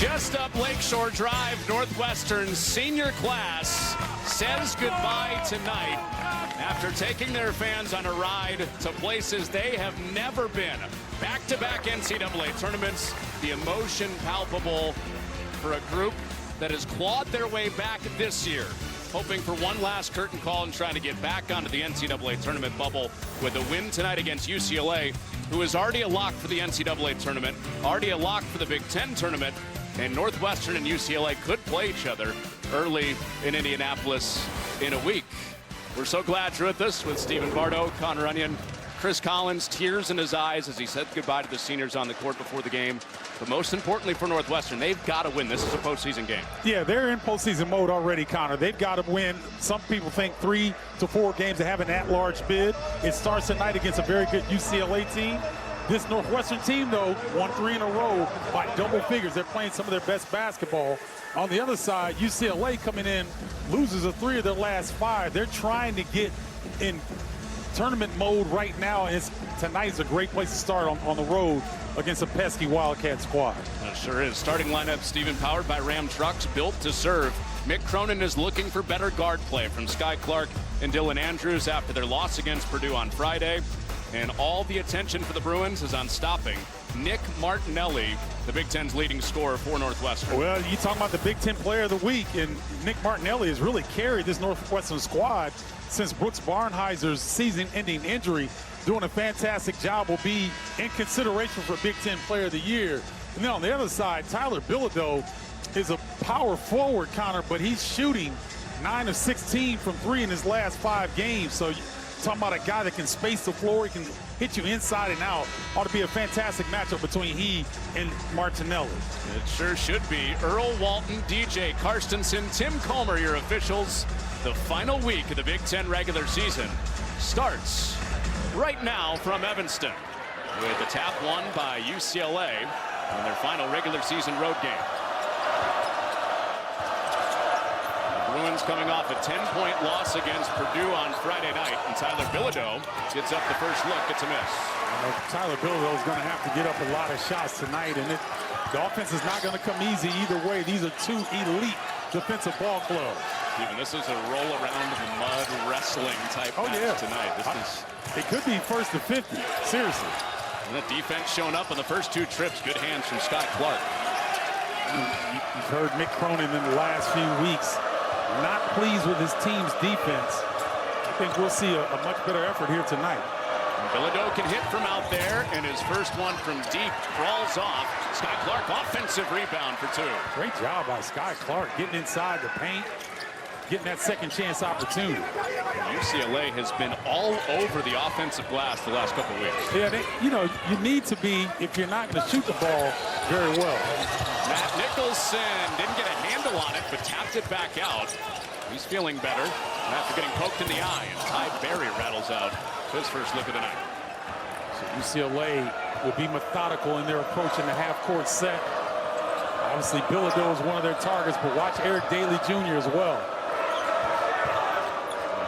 Just up Lakeshore Drive, Northwestern's senior class says goodbye tonight after taking their fans on a ride to places they have never been. Back-to-back NCAA tournaments, the emotion palpable for a group that has clawed their way back this year, hoping for one last curtain call and trying to get back onto the NCAA tournament bubble with a win tonight against UCLA, who is already a lock for the NCAA tournament, already a lock for the Big Ten tournament, and Northwestern and UCLA could play each other early in Indianapolis in a week. We're so glad you're with us with Stephen Bardo, Connor Onion, Chris Collins, tears in his eyes as he said goodbye to the seniors on the court before the game. But most importantly for Northwestern, they've got to win. This is a postseason game. Yeah, they're in postseason mode already, Connor. They've got to win. Some people think 3 to 4 games to have an at-large bid. It starts tonight against a very good UCLA team. This Northwestern team, though, won 3 in a row by double figures. They're playing some of their best basketball. On the other side, UCLA coming in, loses of 3 of their last 5. They're trying to get in tournament mode right now. Tonight's a great place to start on the road against a pesky Wildcat squad. It sure is. Starting lineup, Stephen, powered by Ram trucks, built to serve. Mick Cronin is looking for better guard play from Sky Clark and Dylan Andrews after their loss against Purdue on Friday. And all the attention for the Bruins is on stopping Nick Martinelli, the Big Ten's leading scorer for Northwestern. Well, you talking about the Big Ten Player of the Week, and Nick Martinelli has really carried this Northwestern squad since Brooks Barnheiser's season-ending injury. Doing a fantastic job, will be in consideration for Big Ten Player of the Year. And then on the other side, Tyler Bilodeau is a power forward, Connor, but he's shooting 9 of 16 from 3 in his last 5 games. So talking about a guy that can space the floor, he can hit you inside and out. Ought to be a fantastic matchup between he and Martinelli. It sure should be. Earl Walton, DJ Karstensen, Tim Comer, your officials. The final week of the Big Ten regular season starts right now from Evanston with the tap won by UCLA in their final regular season road game. Bruins coming off a 10-point loss against Purdue on Friday night, and Tyler Bilodeau gets up the first look. It's a miss. Tyler Bilodeau is going to have to get up a lot of shots tonight, and the offense is not going to come easy either way. These are 2 elite defensive ball clubs. Even this is a roll-around mud wrestling type match tonight. It could be first to 50, seriously. And the defense showing up on the first 2 trips. Good hands from Scott Clark. You've heard Mick Cronin in the last few weeks not pleased with his team's defense. I think we'll see a much better effort here tonight. Bilodeau can hit from out there, and his first one from deep crawls off. Sky Clark, offensive rebound for 2. Great job by Sky Clark getting inside the paint, getting that second chance opportunity. UCLA has been all over the offensive glass the last couple weeks. Yeah, you need to be, if you're not going to shoot the ball very well. Matt Nicholson didn't get a handle on it, but tapped it back out. He's feeling better after getting poked in the eye, and Ty Berry rattles out his first look of the night. So UCLA will be methodical in their approach in the half-court set. Obviously, Bilodeau is one of their targets, but watch Eric Daly Jr. as well.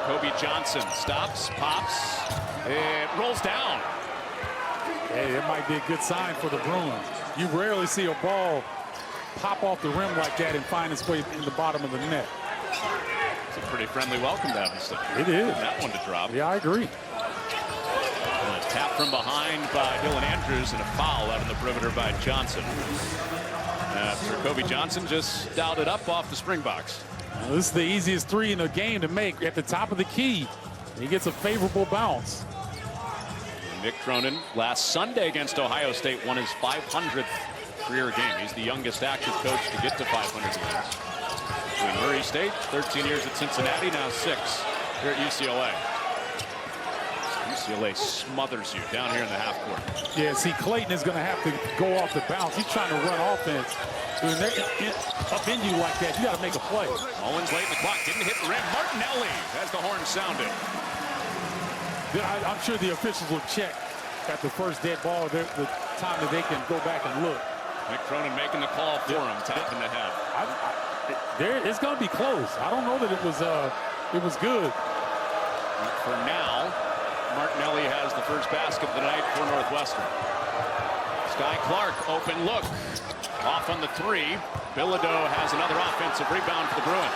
Kobe Johnson stops, pops, it rolls down. Hey, that might be a good sign for the Bruins. You rarely see a ball pop off the rim like that and find its way in the bottom of the net. It's a pretty friendly welcome to Evanston. It is. That one to drop. Yeah, I agree. And a tap from behind by Dylan Andrews and a foul out on the perimeter by Johnson. After Kobe Johnson just dialed it up off the Springboks. Well, this is the easiest 3 in the game to make at the top of the key. He gets a favorable bounce. Mick Cronin last Sunday against Ohio State won his 500th career game. He's the youngest active coach to get to 500 games. Between Murray State, 13 years at Cincinnati, now 6 here at UCLA. UCLA smothers you down here in the half court. Yeah, see, Clayton is going to have to go off the bounce. He's trying to run offense. When they're up in you like that, you got to make a play. Owens late in the clock, didn't hit the rim. Martinelli as the horn sounded. I'm sure the officials will check at the first dead ball, the time that they can go back and look. Mick Cronin making the call for him, tapping the head. It's going to be close. I don't know that it was good. For now, Martinelli has the first basket of the night for Northwestern. Sky Clark, open look. Off on the three. Bilodeau has another offensive rebound for the Bruins.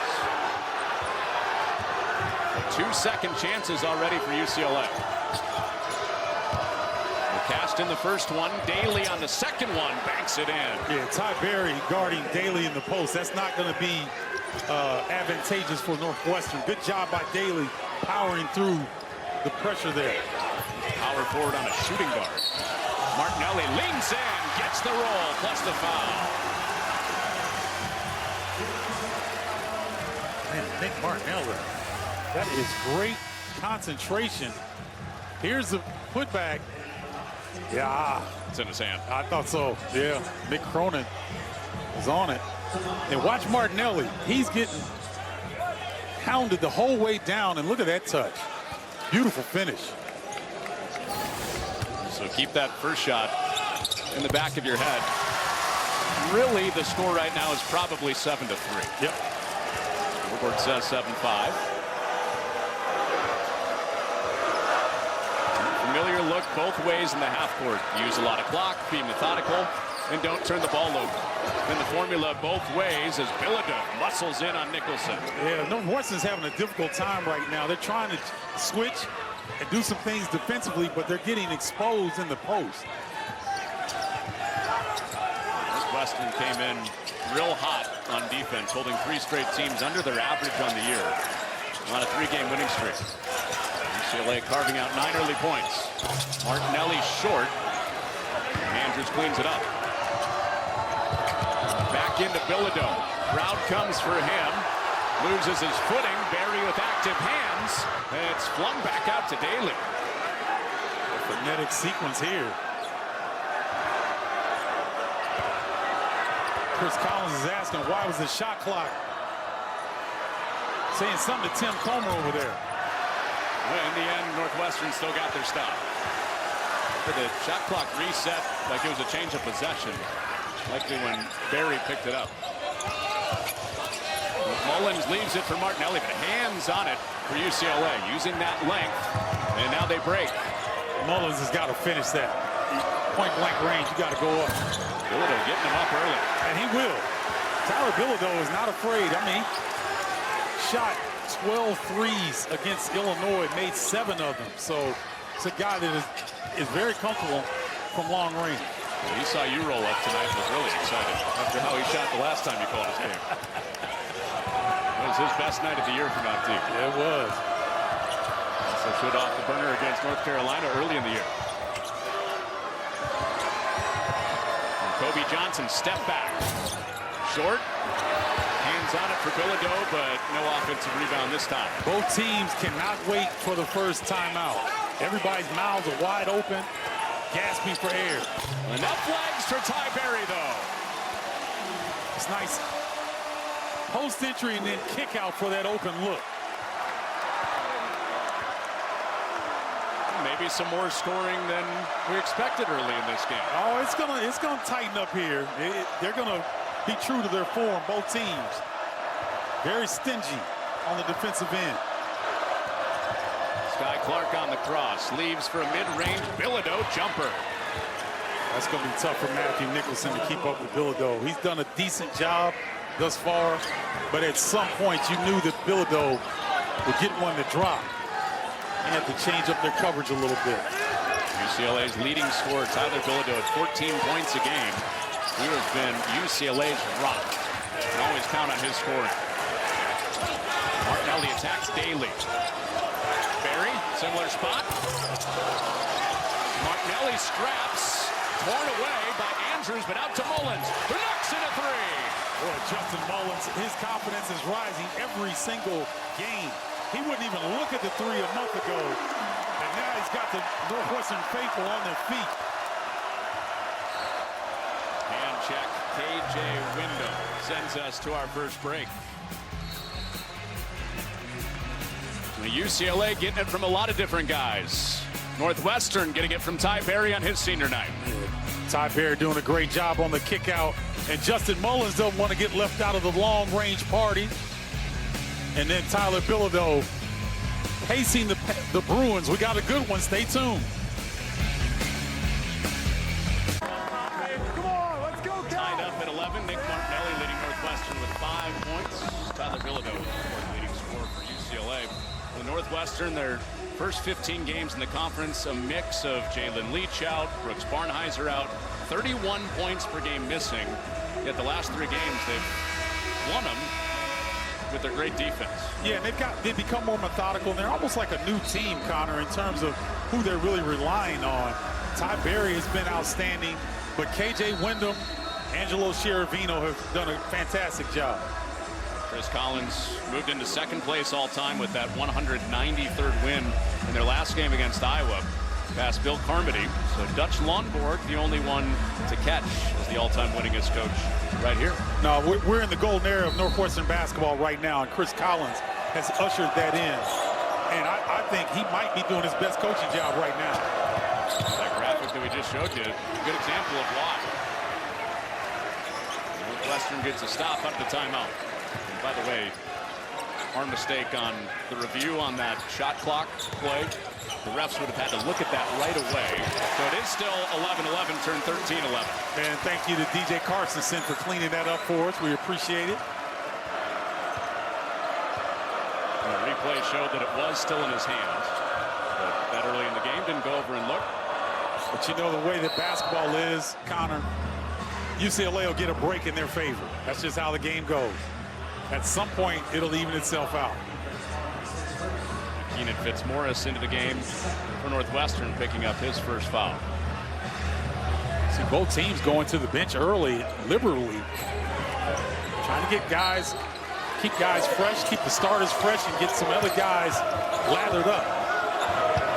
2 second chances already for UCLA. Cast in the first one. Daly on the second one. Banks it in. Yeah, Ty Berry guarding Daly in the post. That's not going to be advantageous for Northwestern. Good job by Daly powering through the pressure there. Power forward on a shooting guard. Martinelli leans in, gets the roll, plus the foul. Man, Nick Martinelli. That is great concentration. Here's the putback. Yeah. It's in his hand. I thought so. Yeah. Mick Cronin is on it. And watch Martinelli. He's getting hounded the whole way down. And look at that touch. Beautiful finish. So keep that first shot in the back of your head. Really, the score right now is probably 7-3. Yep. Scoreboard says 7-5. Familiar look both ways in the half court. Use a lot of clock, be methodical, and don't turn the ball over. And the formula both ways as Bilodeau muscles in on Nicholson. Yeah, Northwestern's having a difficult time right now. They're trying to switch and do some things defensively, but they're getting exposed in the post. Northwestern came in real hot on defense, holding 3 straight teams under their average on the year. On a 3-game winning streak. UCLA carving out 9 early points. Martinelli short. Andrews cleans it up. Back into Bilodeau. Crowd comes for him. Loses his footing. Berry with active hands. It's flung back out to Daly. A frenetic sequence here. Chris Collins is asking why was the shot clock saying something to Tim Comer over there. Well, in the end, Northwestern still got their stop. But the shot clock reset like it was a change of possession. Likely when Berry picked it up. Mullins leaves it for Martinelli, but hands on it for UCLA, using that length. And now they break. Mullins has got to finish that. Point blank range, you got to go up. Bilodeau getting him up early. And he will. Tyler Bilodeau is not afraid. I mean, shot 12 threes against Illinois, made 7 of them. So it's a guy that is very comfortable from long range. Well, he saw you roll up tonight and was really excited after how he shot the last time you called his game. It was his best night of the year for Mount Deep. Yeah, it was. So showed off the burner against North Carolina early in the year. And Kobe Johnson step back. Short. Hands on it for Bilodeau, but no offensive rebound this time. Both teams cannot wait for the first timeout. Everybody's mouths are wide open, gasping for air. Enough legs for Ty Berry, though. It's nice post entry and then kick out for that open look. Maybe some more scoring than we expected early in this game. Oh, it's gonna tighten up here. They're gonna be true to their form, both teams. Very stingy on the defensive end. Sky Clark on the cross. Leaves for a mid-range Bilodeau jumper. That's going to be tough for Matthew Nicholson to keep up with Bilodeau. He's done a decent job thus far, but at some point you knew that Bilodeau would get one to drop. They had to change up their coverage a little bit. UCLA's leading scorer, Tyler Bilodeau, at 14 points a game. He has been UCLA's rock. You can always count on his scoring. Martinelli attacks Daly. Berry, similar spot. Martinelli scraps. Torn away by Andrews, but out to Mullins. Who knocks in a 3. Boy, Justin Mullins, his confidence is rising every single game. He wouldn't even look at the 3 a month ago. And now he's got the Northwestern faithful on their feet. Hand check. KJ Window sends us to our first break. UCLA getting it from a lot of different guys. Northwestern getting it from Ty Berry on his senior night. Ty Berry doing a great job on the kick out. And Justin Mullins doesn't want to get left out of the long range party. And then Tyler Bilodeau pacing the Bruins. We got a good one. Stay tuned. Tyler Bilodeau, leading scorer for UCLA. The Northwestern, their first 15 games in the conference, a mix of Jalen Leach out, Brooks Barnhizer out, 31 points per game missing. Yet the last 3 games, they've won them with their great defense. Yeah, they've become more methodical, and they're almost like a new team, Connor, in terms of who they're really relying on. Ty Berry has been outstanding, but KJ Wyndham, Angelo Sciarvino have done a fantastic job. Chris Collins moved into second place all-time with that 193rd win in their last game against Iowa, past Bill Carmody. So Dutch Lundborg, the only one to catch as the all-time winningest coach right here. No, we're in the golden era of Northwestern basketball right now, and Chris Collins has ushered that in. And I think he might be doing his best coaching job right now. That graphic that we just showed you, a good example of why. Northwestern gets a stop up the timeout. And by the way, our mistake on the review on that shot clock play, the refs would have had to look at that right away. So it is still 11-11, turned 13-11. And thank you to DJ Carstensen for cleaning that up for us. We appreciate it. And the replay showed that it was still in his hands. But that early in the game, didn't go over and look. But you know the way that basketball is, Connor, UCLA will get a break in their favor. That's just how the game goes. At some point, it'll even itself out. Keenan Fitzmaurice into the game for Northwestern, picking up his first foul. See both teams going to the bench early, liberally, trying to get guys, keep guys fresh, keep the starters fresh, and get some other guys lathered up.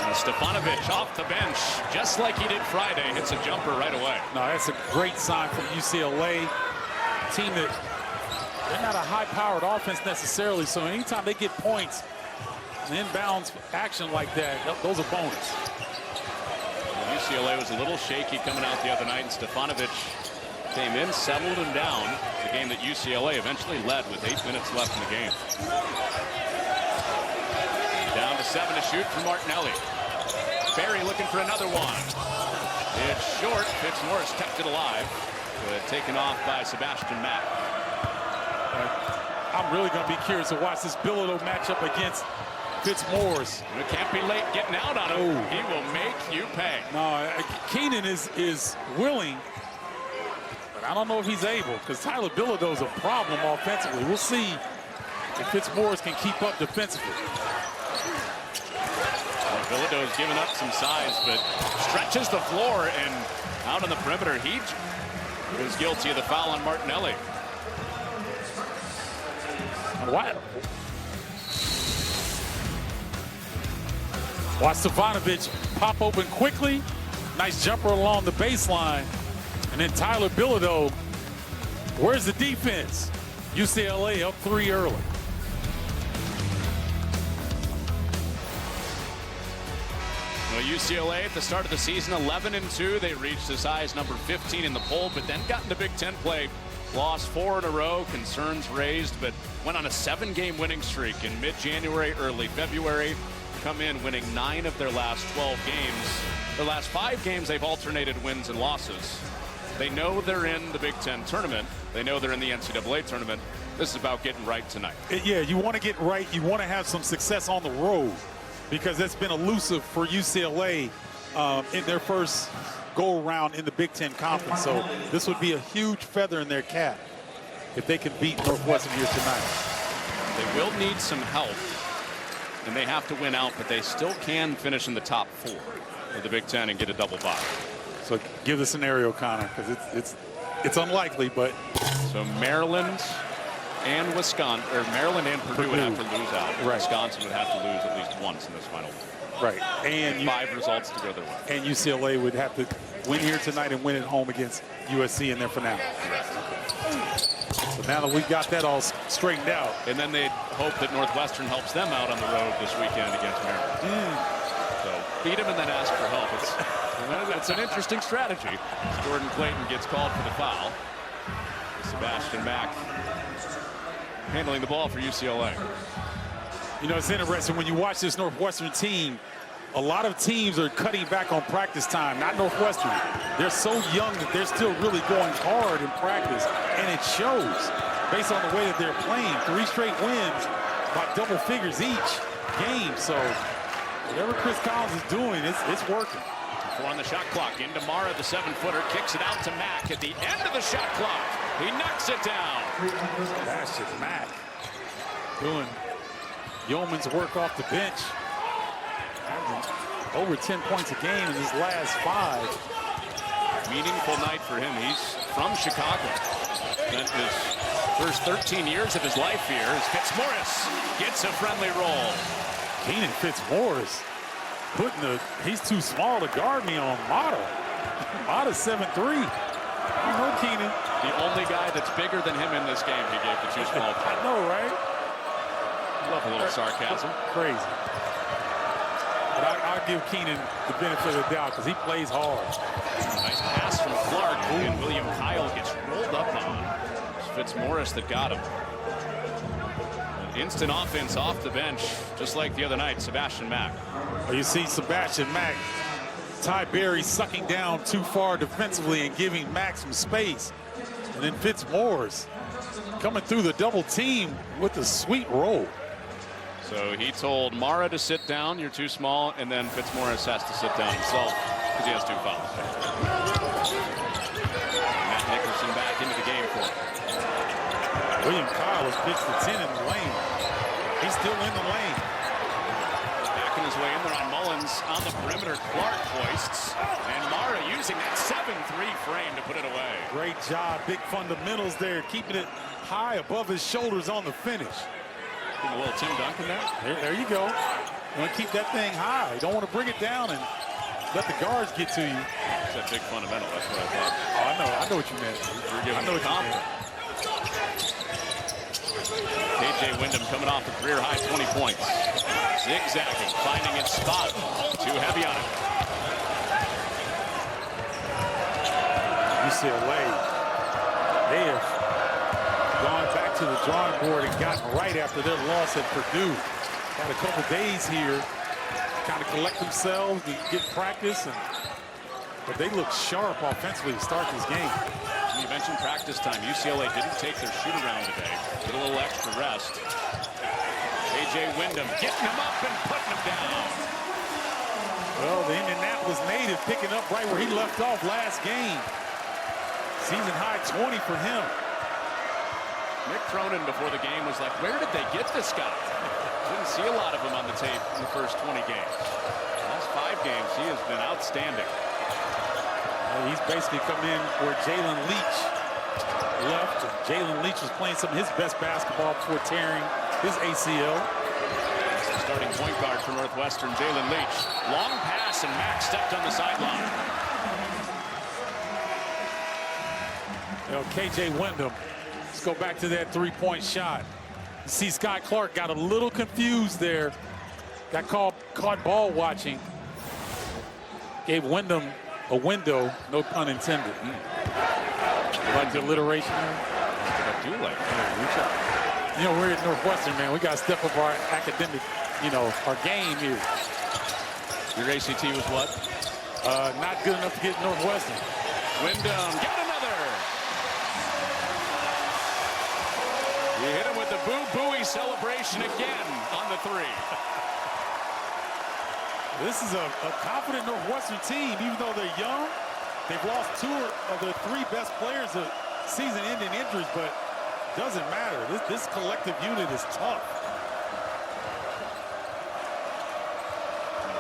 And Stefanovic off the bench, just like he did Friday, hits a jumper right away. No, that's a great sign from UCLA, team that they're not a high-powered offense necessarily, so anytime they get points, inbounds action like that, those are bonus. UCLA was a little shaky coming out the other night, and Stefanovic came in, settled him down. The game that UCLA eventually led with 8 minutes left in the game. Down to 7 to shoot for Martinelli. Berry looking for another one. It's short. Fitzmaurice kept it alive. Taken off by Sebastian Mack. I'm really going to be curious to watch this Bilodeau matchup against Fitzmaurice. It can't be late getting out on him. He will make you pay. No, Keenan is willing, but I don't know if he's able, because Tyler Bilodeau is a problem offensively. We'll see if Fitzmaurice can keep up defensively. Well, Bilodeau's given up some size, but stretches the floor, and out on the perimeter, he was guilty of the foul on Martinelli. What? Watch Stefanovic pop open quickly. Nice jumper along the baseline. And then Tyler Bilodeau. Where's the defense? UCLA up 3 early. Well, UCLA at the start of the season, 11-2. They reached as high as number 15 in the poll, but then got into Big Ten play. Lost 4 in a row, concerns raised, but went on a 7-game winning streak in mid-January, early February. Come in winning 9 of their last 12 games. Their last 5 games, they've alternated wins and losses. They know they're in the Big Ten tournament. They know they're in the NCAA tournament. This is about getting right tonight. Yeah, you want to get right. You want to have some success on the road, because that's been elusive for UCLA in their first go-around in the Big Ten Conference. So this would be a huge feather in their cap if they can beat Northwestern here tonight. They will need some help, and they have to win out, but they still can finish in the top 4 of the Big Ten and get a double bye. So give the scenario, Connor, because it's unlikely, but. So Maryland and Wisconsin, or Maryland and Purdue would have to lose out. Right. Wisconsin would have to lose at least once in this final. Right. And 5 results to go their way. And UCLA would have to win here tonight and win at home against USC in their finale. So now that we've got that all straightened out. And then they'd hope that Northwestern helps them out on the road this weekend against Maryland. So beat them and then ask for help. It's an interesting strategy. Jordan Clayton gets called for the foul. Sebastian Mack handling the ball for UCLA. You know, it's interesting when you watch this Northwestern team. A lot of teams are cutting back on practice time, not Northwestern. They're so young that they're still really going hard in practice, and it shows. based on the way that they're playing. 3 straight wins by double figures each game. So whatever Chris Collins is doing, it's working. 4 on the shot clock. Into Mara, the 7-footer, kicks it out to Mack at the end of the shot clock. He knocks it down. That's just Mack doing yeoman's work off the bench. Over 10 points a game in his last 5. Meaningful night for him. He's from Chicago. Spent his first 13 years of his life here as Fitzmaurice gets a friendly roll. Keenan Fitzmaurice he's too small to guard me on Mata. Mata's 7'3". I know Keenan. The only guy that's bigger than him in this game he gave the too small. I know, right? Love a little sarcasm. Crazy. But I'll give Keenan the benefit of the doubt because he plays hard. Nice pass from Clark, and William Kyle gets rolled up on. It's Fitzmaurice that got him. An instant offense off the bench, just like the other night, Sebastian Mack. Well, you see Sebastian Mack, Ty Berry sucking down too far defensively and giving Mack some space. And then Fitzmaurice coming through the double team with a sweet roll. So he told Mara to sit down, you're too small, and then Fitzmaurice has to sit down himself because he has 2 fouls. Matt Nicholson back into the game for him. William Kyle has pitched the 10 in the lane. He's still in the lane. Backing his way in there on Mullins on the perimeter. Clark hoists, and Mara using that 7-3 frame to put it away. Great job, big fundamentals there, keeping it high above his shoulders on the finish. A little Tim Duncan there. There you go. You want to keep that thing high. You don't want to bring it down and let the guards get to you. It's that big fundamental. That's what I thought. Oh, I know what you meant. I know what you meant. KJ Wyndham coming off a career-high 20 points. Zigzagging, finding its spot. Too heavy on it. UCLA, they have gone back to the drawing board and gotten right after their loss at Purdue. Had a couple days here, kind of collect themselves and get practice, but they look sharp offensively to start this game. You mentioned practice time. UCLA didn't take their shoot around today. Get a little extra rest. KJ Wyndham getting him up and putting him down. Well, the Indianapolis native picking up right where he left off last game. Season high 20 for him. Mick Cronin before the game was like, where did they get this guy? Didn't see a lot of him on the tape in the first 20 games. The last 5 games, he has been outstanding. He's basically come in where Jalen Leach left. Jalen Leach was playing some of his best basketball before tearing his ACL. That's the starting point guard for Northwestern, Jalen Leach. Long pass, and Mack stepped on the sideline. KJ Wyndham. Let's go back to that 3-point shot. You see Scott Clark got a little confused there. Got caught ball watching. Gave Wyndham a window, no pun intended. You like the alliteration there? I do like that. You know, we're at Northwestern, man. We got to step up our academic, our game here. Your ACT was what? Not good enough to get Northwestern. Wyndham, got another. He hit him with the boo-booey celebration again on the 3. This is a confident Northwestern team, even though they're young. They've lost 2 of their 3 best players of season-ending injuries, but it doesn't matter. This collective unit is tough.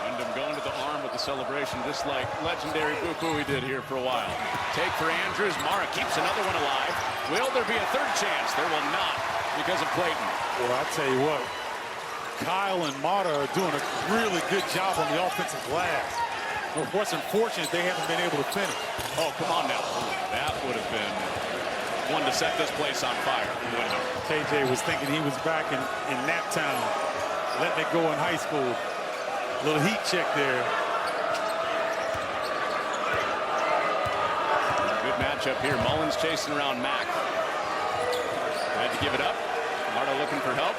Wyndham going to the arm with the celebration, just like legendary boo-booey did here for a while. Take for Andrews. Mara keeps another one alive. Will there be a 3rd chance? There will not because of Clayton. Well, I'll tell you what. Kyle and Mata are doing a really good job on the offensive glass. Northwestern fortunate they haven't been able to finish. Oh, come on now. That would have been one to set this place on fire. KJ was thinking he was back in Naptown, letting it go in high school. A little heat check there. Good matchup here. Mullins chasing around Mack. Had to give it up. Marta looking for help.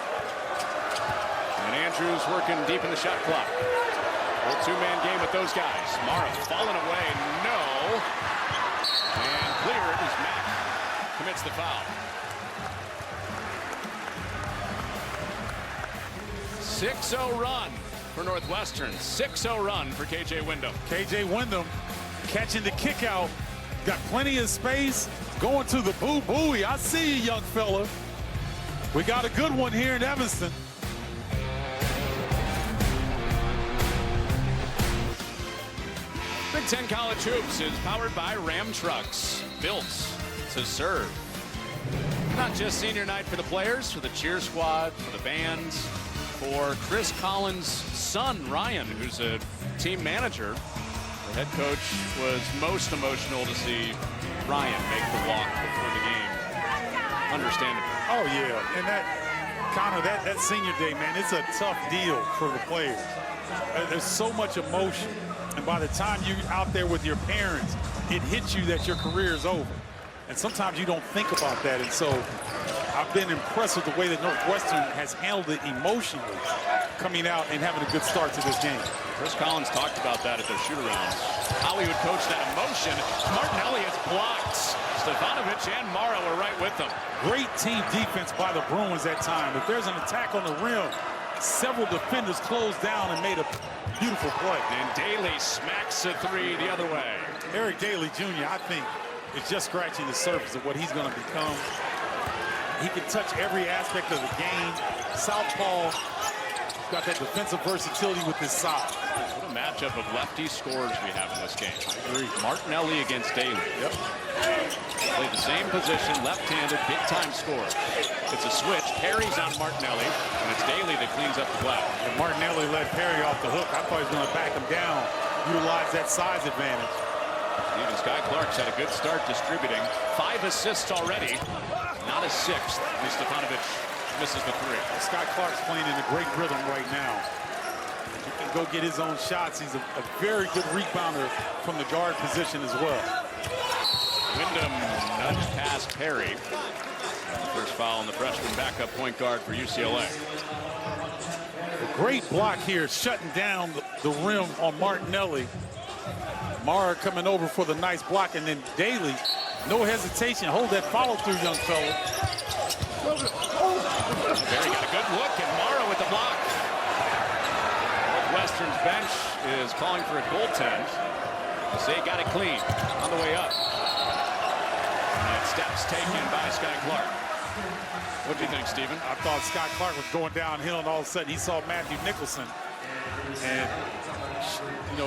And Andrews working deep in the shot clock. Little 2-man game with those guys. Mara falling away. No. And cleared as Mack commits the foul. 6-0 run for Northwestern. 6-0 run for KJ Wyndham. KJ Wyndham catching the kick out. Got plenty of space. Going to the boo-booey. I see you, young fella. We got a good one here in Evanston. Big Ten College Hoops is powered by Ram Trucks, built to serve. Not just senior night for the players, for the cheer squad, for the bands, for Chris Collins' son, Ryan, who's a team manager. The head coach was most emotional to see Ryan make the walk before the game. Understandable. Oh, yeah. And that senior day, man, it's a tough deal for the players. There's so much emotion. And by the time you're out there with your parents, it hits you that your career is over. And sometimes you don't think about that. And so I've been impressed with the way that Northwestern has handled it emotionally, coming out and having a good start to this game. Chris Collins talked about that at their shoot-arounds. How he would coach that emotion. Martinelli is blocked. Stefanovic and Morrow are right with them. Great team defense by the Bruins that time. If there's an attack on the rim, several defenders closed down and made a beautiful play. And Daly smacks a three the other way. Eric Daly Jr., I think, is just scratching the surface of what he's going to become. He can touch every aspect of the game. Southpaw, got that defensive versatility with his size. What a matchup of lefty scorers we have in this game. I agree. Martinelli against Daly. Yep. Play the same position, left-handed, big-time scorer. It's a switch. Perry's on Martinelli, and it's Daly that cleans up the glass. And Martinelli led Perry off the hook. I thought he was going to back him down, utilize that size advantage. Even Sky Clark's had a good start distributing. 5 assists already. Not a sixth. Stefanovic misses the three. Sky Clark's playing in a great rhythm right now. He can go get his own shots. He's a very good rebounder from the guard position as well. Wyndham nudged past Perry. First foul on the freshman backup point guard for UCLA. A great block here, shutting down the rim on Martinelli. Mara coming over for the nice block, and then Daly, no hesitation. Hold that follow through, young fella. Perry got a good look, and Mara with the block. Northwestern's bench is calling for a goaltend. Say got it clean on the way up. And steps taken by Sky Clark. What do you think, Stephen? I thought Sky Clark was going downhill, and all of a sudden he saw Matthew Nicholson and,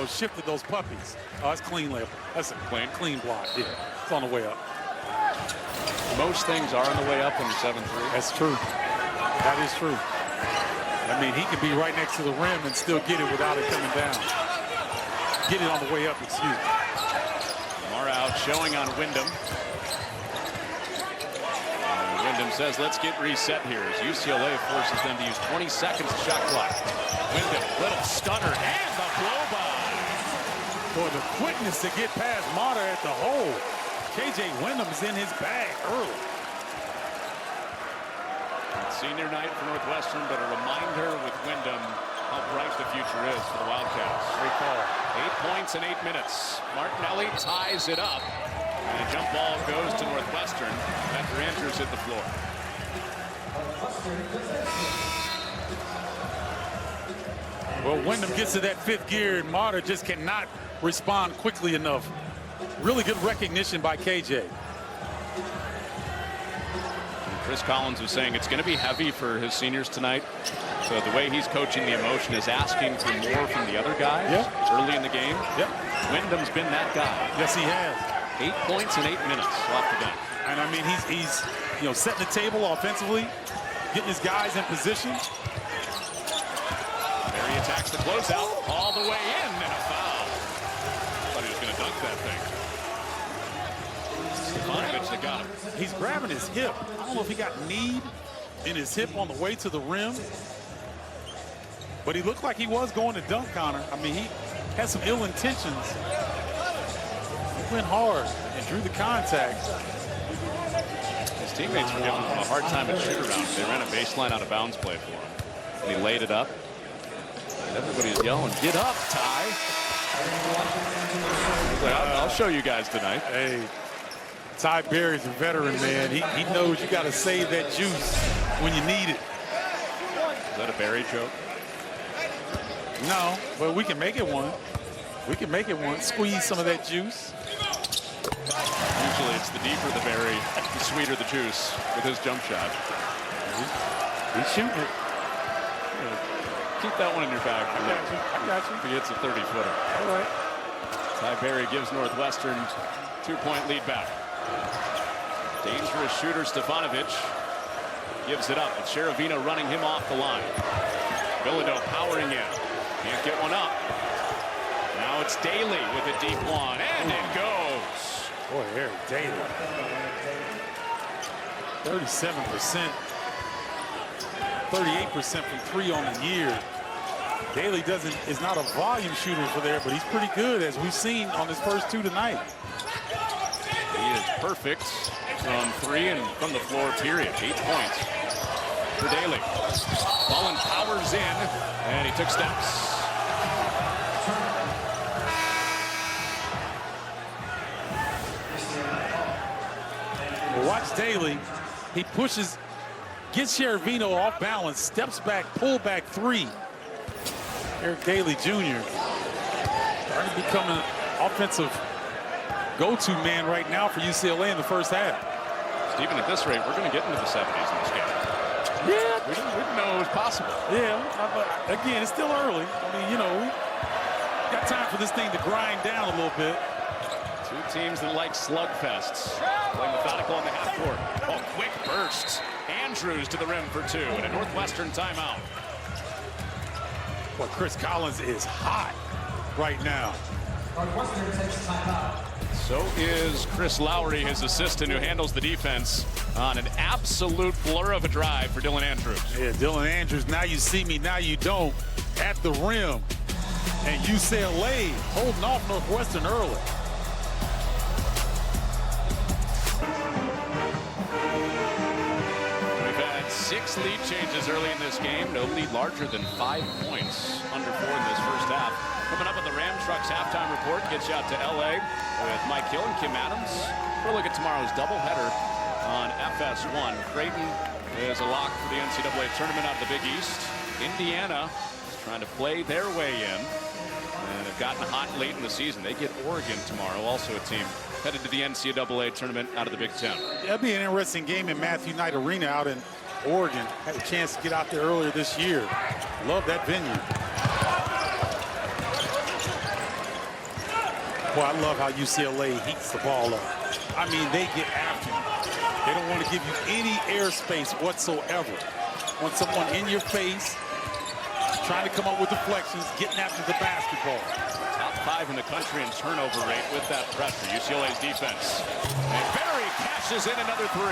shifted those puppies. Oh, that's clean label. That's a clean block. Yeah, it's on the way up. Most things are on the way up when you're 7-3. That's true. That is true. I mean, he could be right next to the rim and still get it without it coming down. Get it on the way up, excuse me. Mara out showing on Wyndham. Wyndham says, let's get reset here as UCLA forces them to use 20 seconds of shot clock. Wyndham, little stunner, and the blow by. Boy, the quickness to get past Mata at the hole. KJ Wyndham is in his bag early. Senior night for Northwestern, but a reminder with Wyndham how bright the future is for the Wildcats. Great call. 8 points in 8 minutes. Martinelli ties it up. And the jump ball goes to Northwestern after Andrews hit the floor. Well, Wyndham gets to that 5th gear, and Marta just cannot respond quickly enough. Really good recognition by KJ. Chris Collins was saying it's going to be heavy for his seniors tonight. So the way he's coaching the emotion is asking for more from the other guys early in the game. Yep. Wyndham's been that guy. Yes, he has. 8 points in 8 minutes off the bench. And I mean, he's setting the table offensively, getting his guys in position. There he attacks the closeout all the way in, and a foul. Thought he was going to dunk that thing. Stefanovic that got him. He's grabbing his hip. I don't know if he got kneed in his hip on the way to the rim, but he looked like he was going to dunk, Connor. I mean, he had some ill intentions. He went hard and drew the contact. His teammates were giving him a hard time at shoot-around. They ran a baseline out of bounds play for him. And he laid it up. And everybody's yelling, get up, Ty. I'll show you guys tonight. Hey, Ty Berry's a veteran, man. He knows you got to save that juice when you need it. Is that a Berry joke? No, but we can make it one. We can make it one. Squeeze some of that juice. Usually it's the deeper the berry, the sweeter the juice with his jump shot. He's shooting it. Keep that one in your bag. I got you. He hits a 30-footer. All right. Ty Berry gives Northwestern 2-point lead back. Dangerous shooter Stefanovic gives it up. It's Sheravino running him off the line. Bilodeau powering in. Can't get one up. Now it's Daly with a deep one, and it goes. Boy, Eric Daly. 37%. 38% from three on the year. Daly is not a volume shooter for there, but he's pretty good, as we've seen on his first two tonight. He is perfect from three and from the floor, period. 8 points for Daly. Mullen powers in, and he took steps. Well, watch Daly. He pushes, gets Sheravino off balance, steps back, pull back three. Eric Daly Jr. starting to become an offensive go-to man right now for UCLA in the first half. Stephen, at this rate, we're going to get into the 70s in this game. Yeah. We didn't know it was possible. Yeah, but again, it's still early. I mean, you know, we got time for this thing to grind down a little bit. Two teams that like slugfests. Playing methodical on the half court. Oh, quick bursts. Andrews to the rim for two, and a Northwestern timeout. Well, Chris Collins is hot right now. Northwestern takes timeout. So is Chris Lowry, his assistant, who handles the defense on an absolute blur of a drive for Dylan Andrews. Yeah, Dylan Andrews, now you see me, now you don't, at the rim. And UCLA holding off Northwestern early. We've had 6 lead changes early in this game. No lead larger than 5 points. Under 4 in this first half. Coming up on the Ram Trucks halftime report, gets you out to LA with Mike Hill and Kim Adams. For a look at tomorrow's doubleheader on FS1. Creighton is a lock for the NCAA tournament out of the Big East. Indiana is trying to play their way in and have gotten hot late in the season. They get Oregon tomorrow, also a team headed to the NCAA tournament out of the Big Ten. That'll be an interesting game in Matthew Knight Arena out in Oregon. Had a chance to get out there earlier this year. Love that venue. Well, I love how UCLA heats the ball up. I mean, they get after you. They don't want to give you any airspace whatsoever. Want someone in your face, trying to come up with deflections, getting after the basketball. Top 5 in the country in turnover rate with that pressure. UCLA's defense. And Berry cashes in another 3.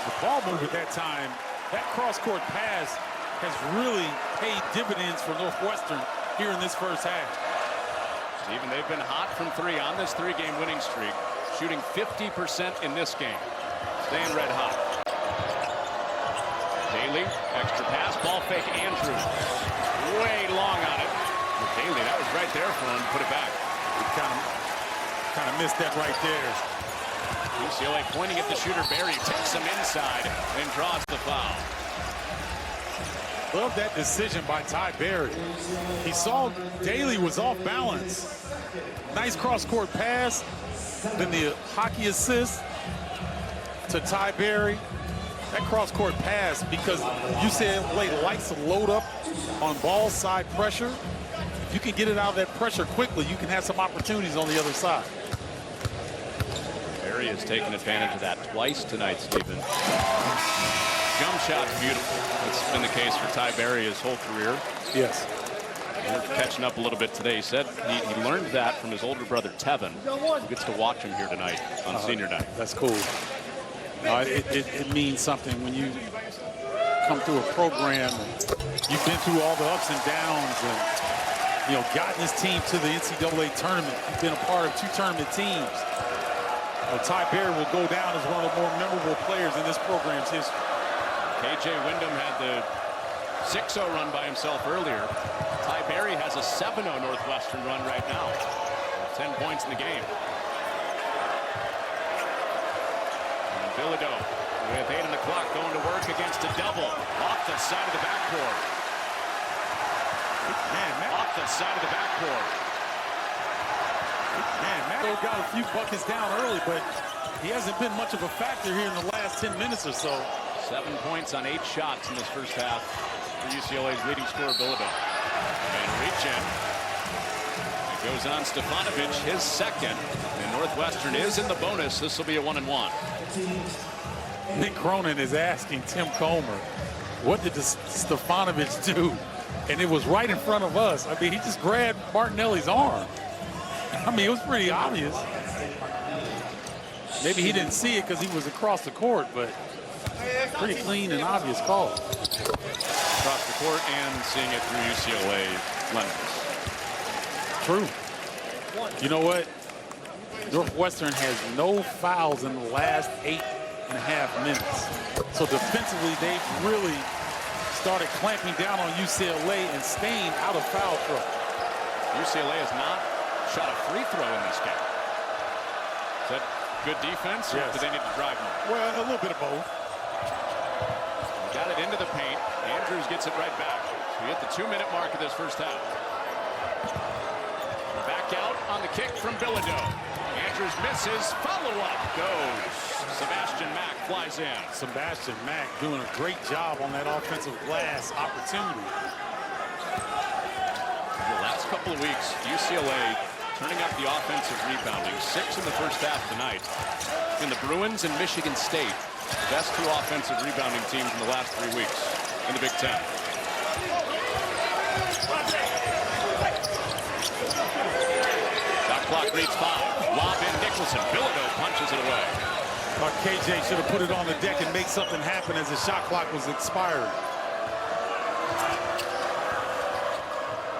The ball move at that time, that cross-court pass has really paid dividends for Northwestern here in this first half. Stephen, they've been hot from 3 on this 3-game winning streak, shooting 50% in this game. Staying red hot. Daly, extra pass, ball fake, Andrews. Way long on it. Daly, that was right there for him to put it back. He kind of missed that right there. UCLA pointing at the shooter, Berry takes him inside and draws the foul. Love that decision by Ty Berry. He saw Daly was off balance. Nice cross-court pass. Then the hockey assist to Ty Berry. That cross-court pass, because UCLA likes to load up on ball side pressure. If you can get it out of that pressure quickly, you can have some opportunities on the other side. Berry has taken advantage of that twice tonight, Stephen. Jump shot's beautiful. That's been the case for Ty Berry his whole career. Yes. We're catching up a little bit today. He said he learned that from his older brother, Tevin, who gets to watch him here tonight on senior night. That's cool. It means something when you come through a program and you've been through all the ups and downs and, you know, gotten this team to the NCAA tournament. You've been a part of 2 tournament teams. Ty Berry will go down as one of the more memorable players in this program's history. KJ Wyndham had the 6-0 run by himself earlier. Ty Berry has a 7-0 Northwestern run right now. 10 points in the game. And Bilodeau With 8 on the clock, going to work against a double. Off the side of the backboard. Off the side of the backboard. Matt got a few buckets down early, but he hasn't been much of a factor here in the last 10 minutes or so. 7 points on 8 shots in this first half for UCLA's leading scorer, Bilodeau. And reach in. It goes on Stefanovic, his second. And Northwestern is in the bonus. This will be a 1-and-1. Nick Cronin is asking Tim Comer, what did Stefanovic do? And it was right in front of us. I mean, he just grabbed Martinelli's arm. I mean, it was pretty obvious. Maybe he didn't see it because he was across the court, but pretty clean and obvious call. Across the court and seeing it through UCLA lenses. True. You know what? Northwestern has no fouls in the last 8.5 minutes. So defensively, they've really started clamping down on UCLA and staying out of foul trouble. UCLA has not shot a free throw in this game. Is that good defense, or do they need to drive more? Well, a little bit of both. Got it into the paint. Andrews gets it right back. So we hit the 2-minute mark of this first half. Back out on the kick from Bilodeau. Andrews misses. Follow-up goes. Sebastian Mack flies in. Sebastian Mack doing a great job on that offensive glass opportunity. The last couple of weeks, UCLA turning up the offensive rebounding. 6 in the first half tonight. In the Bruins and Michigan State, the best 2 offensive rebounding teams in the last 3 weeks in the Big Ten. Shot clock reads 5. Lob in Nicholson. Bilodeau punches it away. KJ should have put it on the deck and make something happen as the shot clock was expiring.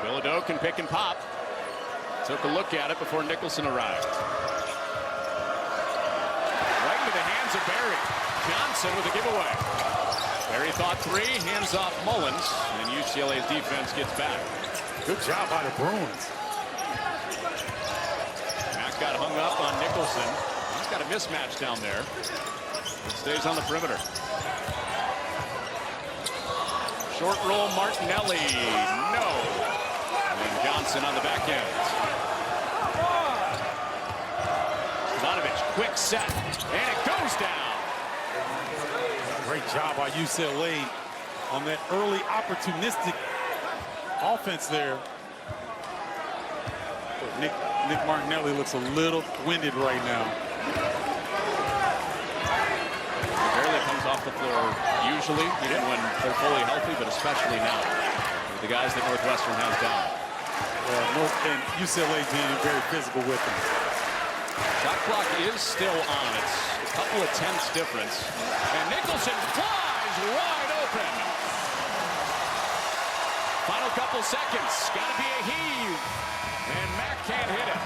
Bilodeau can pick and pop. Took a look at it before Nicholson arrived. Right into the hands of Barry. Johnson with a giveaway. Barry thought 3, hands off Mullins, and UCLA's defense gets back. Good job by the Bruins. Mack got hung up on Nicholson. He's got a mismatch down there. It stays on the perimeter. Short roll, Martinelli. No. And Johnson on the back end. Stefanovic, quick set, and it goes down. Great job by UCLA on that early opportunistic offense there. But Nick Martinelli looks a little winded right now. He barely comes off the floor usually, even when they're fully healthy, but especially now with the guys that Northwestern has down. And UCLA being very physical with them. Shot clock is still on. It's a couple of tenths difference. And Nicholson flies wide open. Final couple seconds. Got to be a heave. And Mack can't hit it.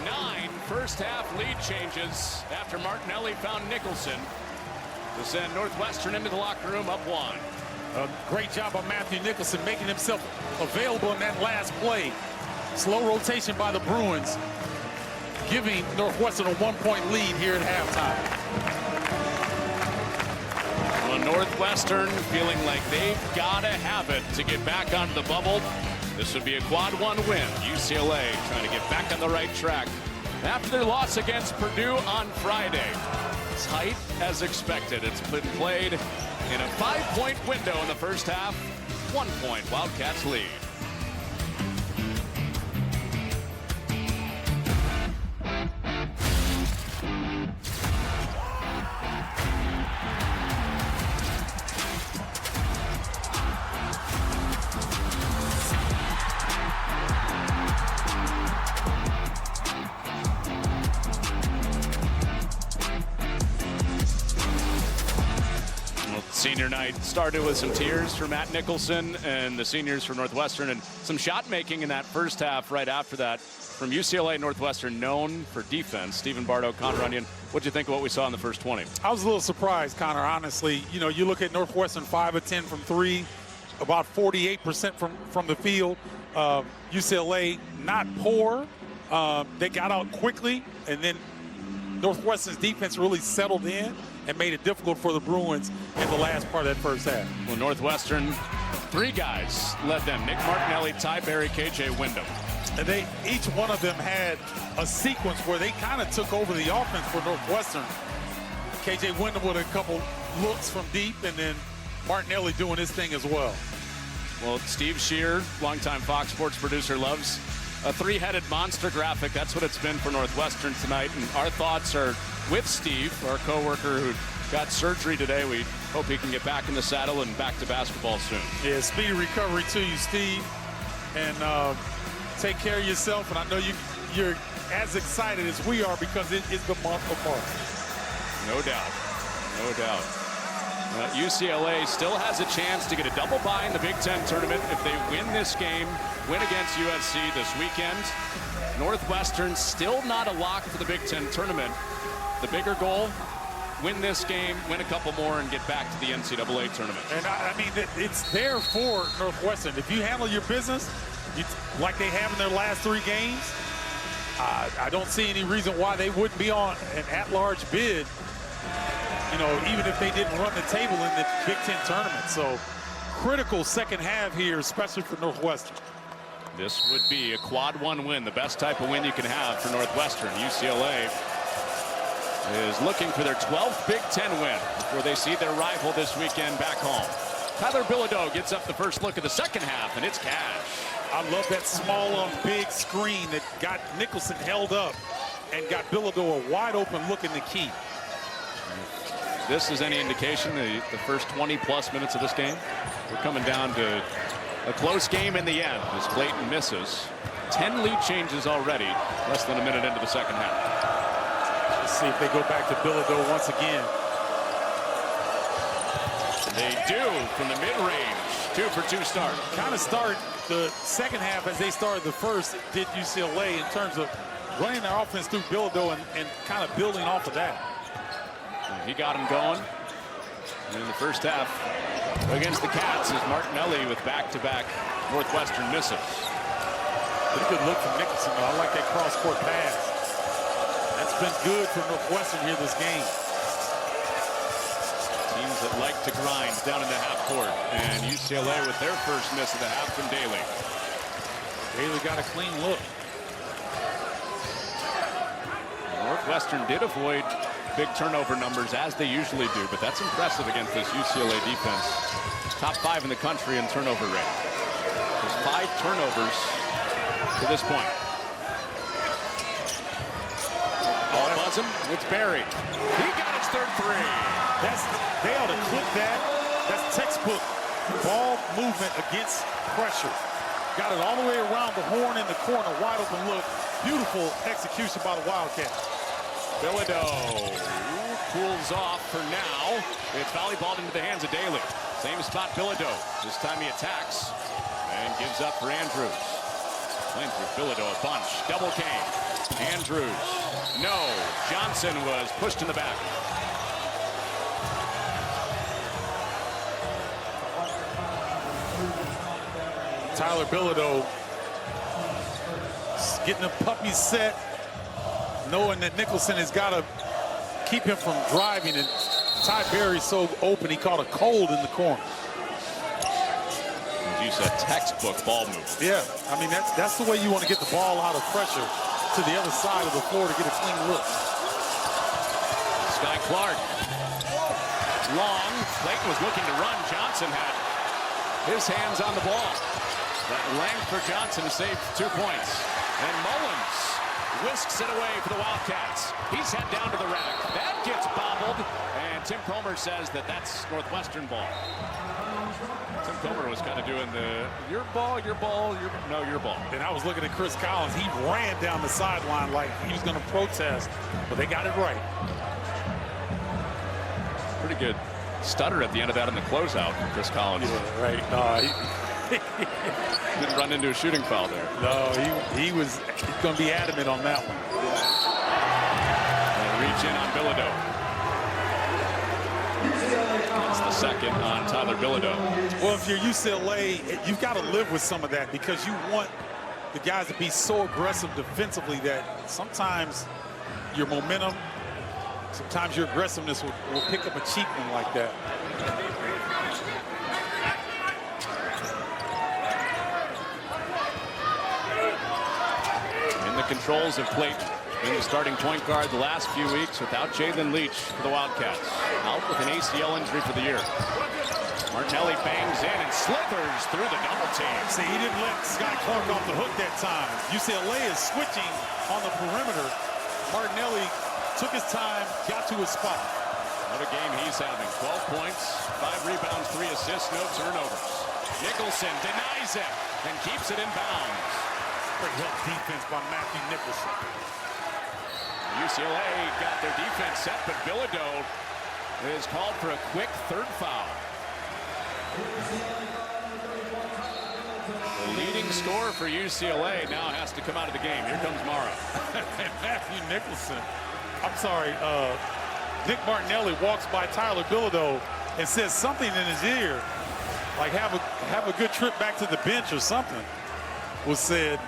9 first half lead changes after Martinelli found Nicholson to send Northwestern into the locker room up 1. A great job by Matthew Nicholson making himself available in that last play. Slow rotation by the Bruins, giving Northwestern a 1-point lead here at halftime. Well, Northwestern feeling like they've got to have it to get back onto the bubble. This would be a quad 1 win. UCLA trying to get back on the right track after their loss against Purdue on Friday. Tight as expected. It's been played in a 5-point window in the first half. 1 point, Wildcats lead. Senior night started with some tears for Matt Nicholson and the seniors from Northwestern, and some shot making in that first half right after that from UCLA Northwestern, known for defense. Stephen Bardo, Connor Runyon, what'd you think of what we saw in the first 20? I was a little surprised, Connor, honestly. You know, you look at Northwestern 5 of 10 from 3, about 48% from the field. UCLA not poor, They got out quickly, and then Northwestern's defense really settled in and made it difficult for the Bruins in the last part of that first half. Well, Northwestern, 3 guys led them. Nick Martinelli, Ty Berry, KJ Wyndham. And each one of them had a sequence where they kind of took over the offense for Northwestern. KJ Wyndham with a couple looks from deep, and then Martinelli doing his thing as well. Well, Steve Shear, longtime Fox Sports producer, loves a 3-headed monster graphic. That's what it's been for Northwestern tonight. And our thoughts are with Steve, our coworker who got surgery today. We hope he can get back in the saddle and back to basketball soon. Yeah, speedy recovery to you, Steve. And take care of yourself. And I know you're as excited as we are because it is the month of March. No doubt. No doubt. UCLA still has a chance to get a double bye in the Big Ten tournament if they win this game, win against USC this weekend. Northwestern still not a lock for the Big Ten tournament. The bigger goal, win this game, win a couple more, and get back to the NCAA tournament. And I mean, it's there for Northwestern. If you handle your business like they have in their last 3 games, I don't see any reason why they wouldn't be on an at-large bid, you know, even if they didn't run the table in the Big Ten tournament. So critical second half here, especially for Northwestern. This would be a quad 1 win, the best type of win you can have for Northwestern. UCLA is looking for their 12th Big Ten win before they see their rival this weekend back home. Tyler Bilodeau gets up the first look of the second half, and it's cash. I love that small on big screen that got Nicholson held up and got Bilodeau a wide open look in the key. This is any indication, the first 20-plus minutes of this game, we're coming down to a close game in the end as Clayton misses. 10 lead changes already, less than a minute into the second half. Let's see if they go back to Bilodeau once again. They do from the mid-range. 2 for 2 start. Kind of start the second half as they started the first, did UCLA, in terms of running their offense through Bilodeau and kind of building off of that. He got him going in the first half against the Cats as Martinelli with back-to-back Northwestern misses. Pretty good look from Nicholson, though. I like that cross-court pass. That's been good for Northwestern here this game. Teams that like to grind down in the half court, and UCLA with their first miss of the half from Daly. Daly got a clean look. Northwestern did avoid big turnover numbers as they usually do, but that's impressive against this UCLA defense. Top 5 in the country in turnover rate. There's 5 turnovers to this point. Ball buzzing with Berry. He got his third 3. They ought to clip that. That's textbook ball movement against pressure. Got it all the way around the horn in the corner, wide open look. Beautiful execution by the Wildcats. Bilodeau cools off for now. It's volleyballed into the hands of Daly. Same spot, Bilodeau. This time he attacks and gives up for Andrews. Went through Bilodeau a bunch. Double came. Andrews. No. Johnson was pushed in the back. Tyler Bilodeau getting a puppy set, knowing that Nicholson has got to keep him from driving, and Ty Berry's so open he caught a cold in the corner. As you said, textbook ball move. Yeah, I mean that's the way you want to get the ball out of pressure to the other side of the floor to get a clean look. Sky Clark. Long. Clayton was looking to run. Johnson had his hands on the ball. That length for Johnson saved 2 points. And Mullins whisks it away for the Wildcats. He's head down to the rack. That gets bobbled. And Tim Comer says that that's Northwestern ball. Tim Comer was kind of doing the your ball, your ball, your ball. And I was looking at Chris Collins. He ran down the sideline like he was going to protest, but they got it right. Pretty good stutter at the end of that in the closeout from Chris Collins. Yeah, right. Didn't run into a shooting foul there. No, he was going to be adamant on that one. And reach in on Bilodeau. That's the second on Tyler Bilodeau. Well, if you're UCLA, you've got to live with some of that because you want the guys to be so aggressive defensively that sometimes your momentum, sometimes your aggressiveness will pick up a cheap one like that. In the controls of Clayton, been the starting point guard the last few weeks without Jalen Leach for the Wildcats. Out with an ACL injury for the year. Martinelli bangs in and slithers through the double team. See, he didn't let Scott Clark off the hook that time. UCLA is switching on the perimeter. Martinelli took his time, got to his spot. What a game he's having. 12 points, 5 rebounds, 3 assists, no turnovers. Nicholson denies it and keeps it in bounds. Great help defense by Matthew Nicholson. UCLA got their defense set, but Bilodeau is called for a quick third foul. The leading scorer for UCLA now has to come out of the game. Here comes Mara. Matthew Nicholson. I'm sorry, Nick Martinelli walks by Tyler Bilodeau and says something in his ear, like have a good trip back to the bench or something was said.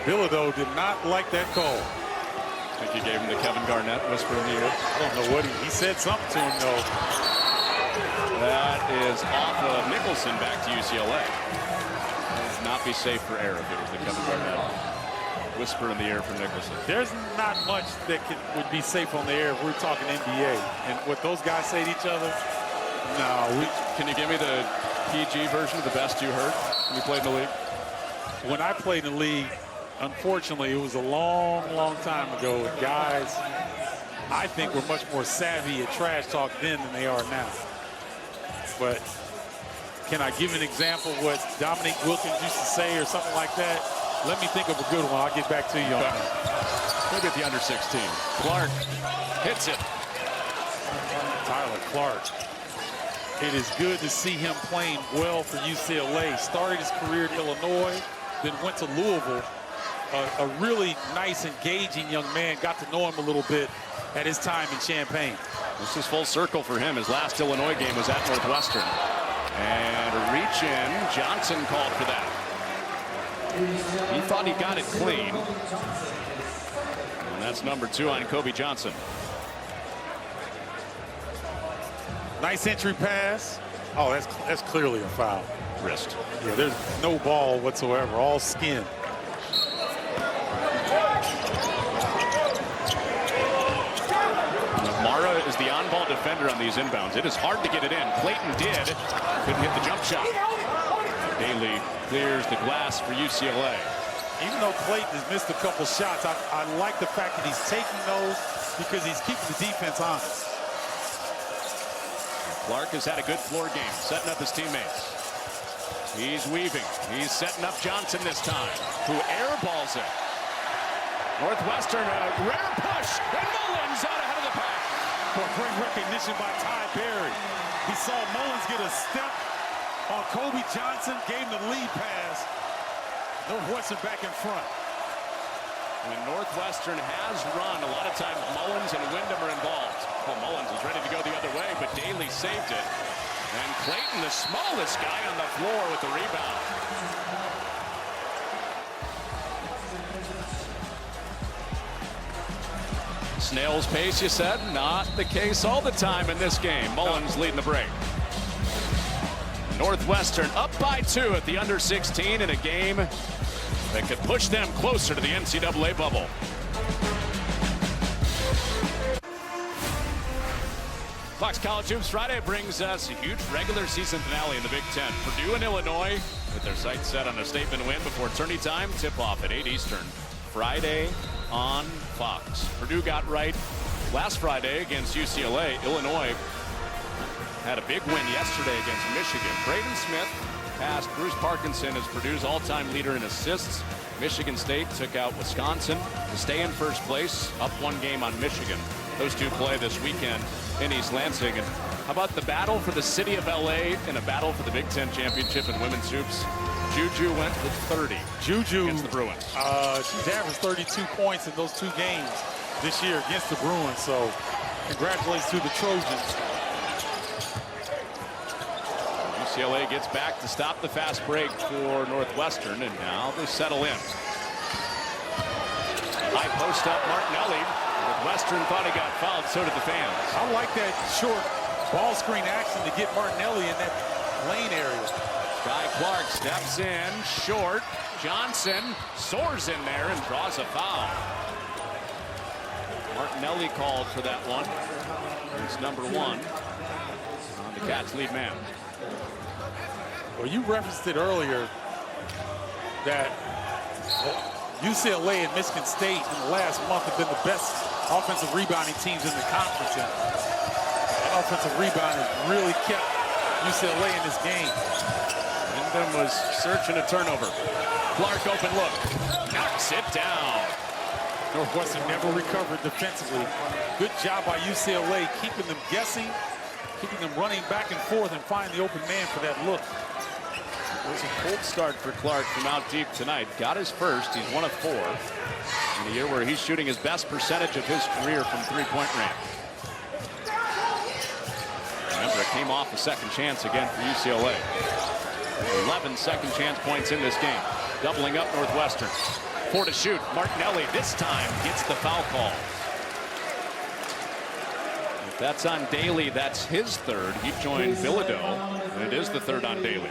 Bilodeau did not like that call. I think he gave him the Kevin Garnett whisper in the ear. I don't know what he said something to him though. That is off of Nicholson back to UCLA. It would not be safe for air if it was the Kevin Garnett whisper in the air from Nicholson. There's not much that would be safe on the air if we're talking NBA. And what those guys say to each other, no. Can you give me the PG version of the best you heard when you played in the league? When I played in the league, unfortunately, it was a long, long time ago. And guys, I think, were much more savvy at trash talk then than they are now. But can I give an example of what Dominique Wilkins used to say or something like that? Let me think of a good one. I'll get back to you on that. Maybe at the under 16. Clark hits it. Tyler Clark. It is good to see him playing well for UCLA. Started his career at Illinois, then went to Louisville. A really nice, engaging young man. Got to know him a little bit at his time in Champaign. This is full circle for him. His last Illinois game was at Northwestern. And a reach in. Johnson called for that. He thought he got it clean. And that's number 2 on Kobe Johnson. Nice entry pass. Oh, that's clearly a foul. Wrist. Yeah, there's no ball whatsoever, all skin. Mara is the on-ball defender on these inbounds. It is hard to get it in. Clayton did. Couldn't hit the jump shot. Daly clears the glass for UCLA. Even though Clayton has missed a couple shots, I like the fact that he's taking those because he's keeping the defense honest. Clark has had a good floor game, setting up his teammates. He's weaving. He's setting up Johnson this time, who airballs it. Northwestern, a rare push, and Mullins out ahead of the pack. Boy, great recognition by Ty Berry. He saw Mullins get a step on Kobe Johnson, gave him the lead pass. Northwestern back in front. When Northwestern has run, a lot of times Mullins and Wyndham are involved. Well, Mullins was ready to go the other way, but Daly saved it. And Clayton, the smallest guy on the floor with the rebound. Snail's pace, you said? Not the case all the time in this game. Mullins leading the break. Northwestern up by 2 at the under 16 in a game that could push them closer to the NCAA bubble. Fox College Hoops Friday brings us a huge regular season finale in the Big Ten. Purdue and Illinois with their sights set on a statement win before tourney time. Tip-off at 8 Eastern. Friday on Fox. Purdue got right last Friday against UCLA. Illinois had a big win yesterday against Michigan. Braden Smith passed Bruce Parkinson as Purdue's all-time leader in assists. Michigan State took out Wisconsin to stay in first place, up 1 game on Michigan. Those two play this weekend in East Lansing. And how about the battle for the city of LA in a battle for the Big Ten championship in women's hoops? Juju went with 30 Juju against the Bruins. She's averaged 32 points in those 2 games this year against the Bruins. So congratulations to the Trojans. UCLA gets back to stop the fast break for Northwestern, and now they settle in. High post up Martinelli. Northwestern thought he got fouled, so did the fans. I like that short ball screen action to get Martinelli in that lane area. Sky Clark steps in, short. Johnson soars in there and draws a foul. Martinelli called for that one. It's number 1 on the Cats' lead man. Well, you referenced it earlier that UCLA and Michigan State in the last month have been the best offensive rebounding teams in the conference. And that offensive rebound has really kept UCLA in this game. Wyndham was searching a turnover. Clark open look. Knocks it down. Northwestern never recovered defensively. Good job by UCLA keeping them guessing, keeping them running back and forth and finding the open man for that look. It was a cold start for Clark from out deep tonight. Got his first. He's 1 of 4 in a year where he's shooting his best percentage of his career from three-point range. Remember, it came off a second chance again for UCLA. 11 second chance points in this game. Doubling up Northwestern. 4 to shoot. Martinelli this time gets the foul call. If that's on Daly, that's his third. He joined Bilodeau, and it is the third on Daly.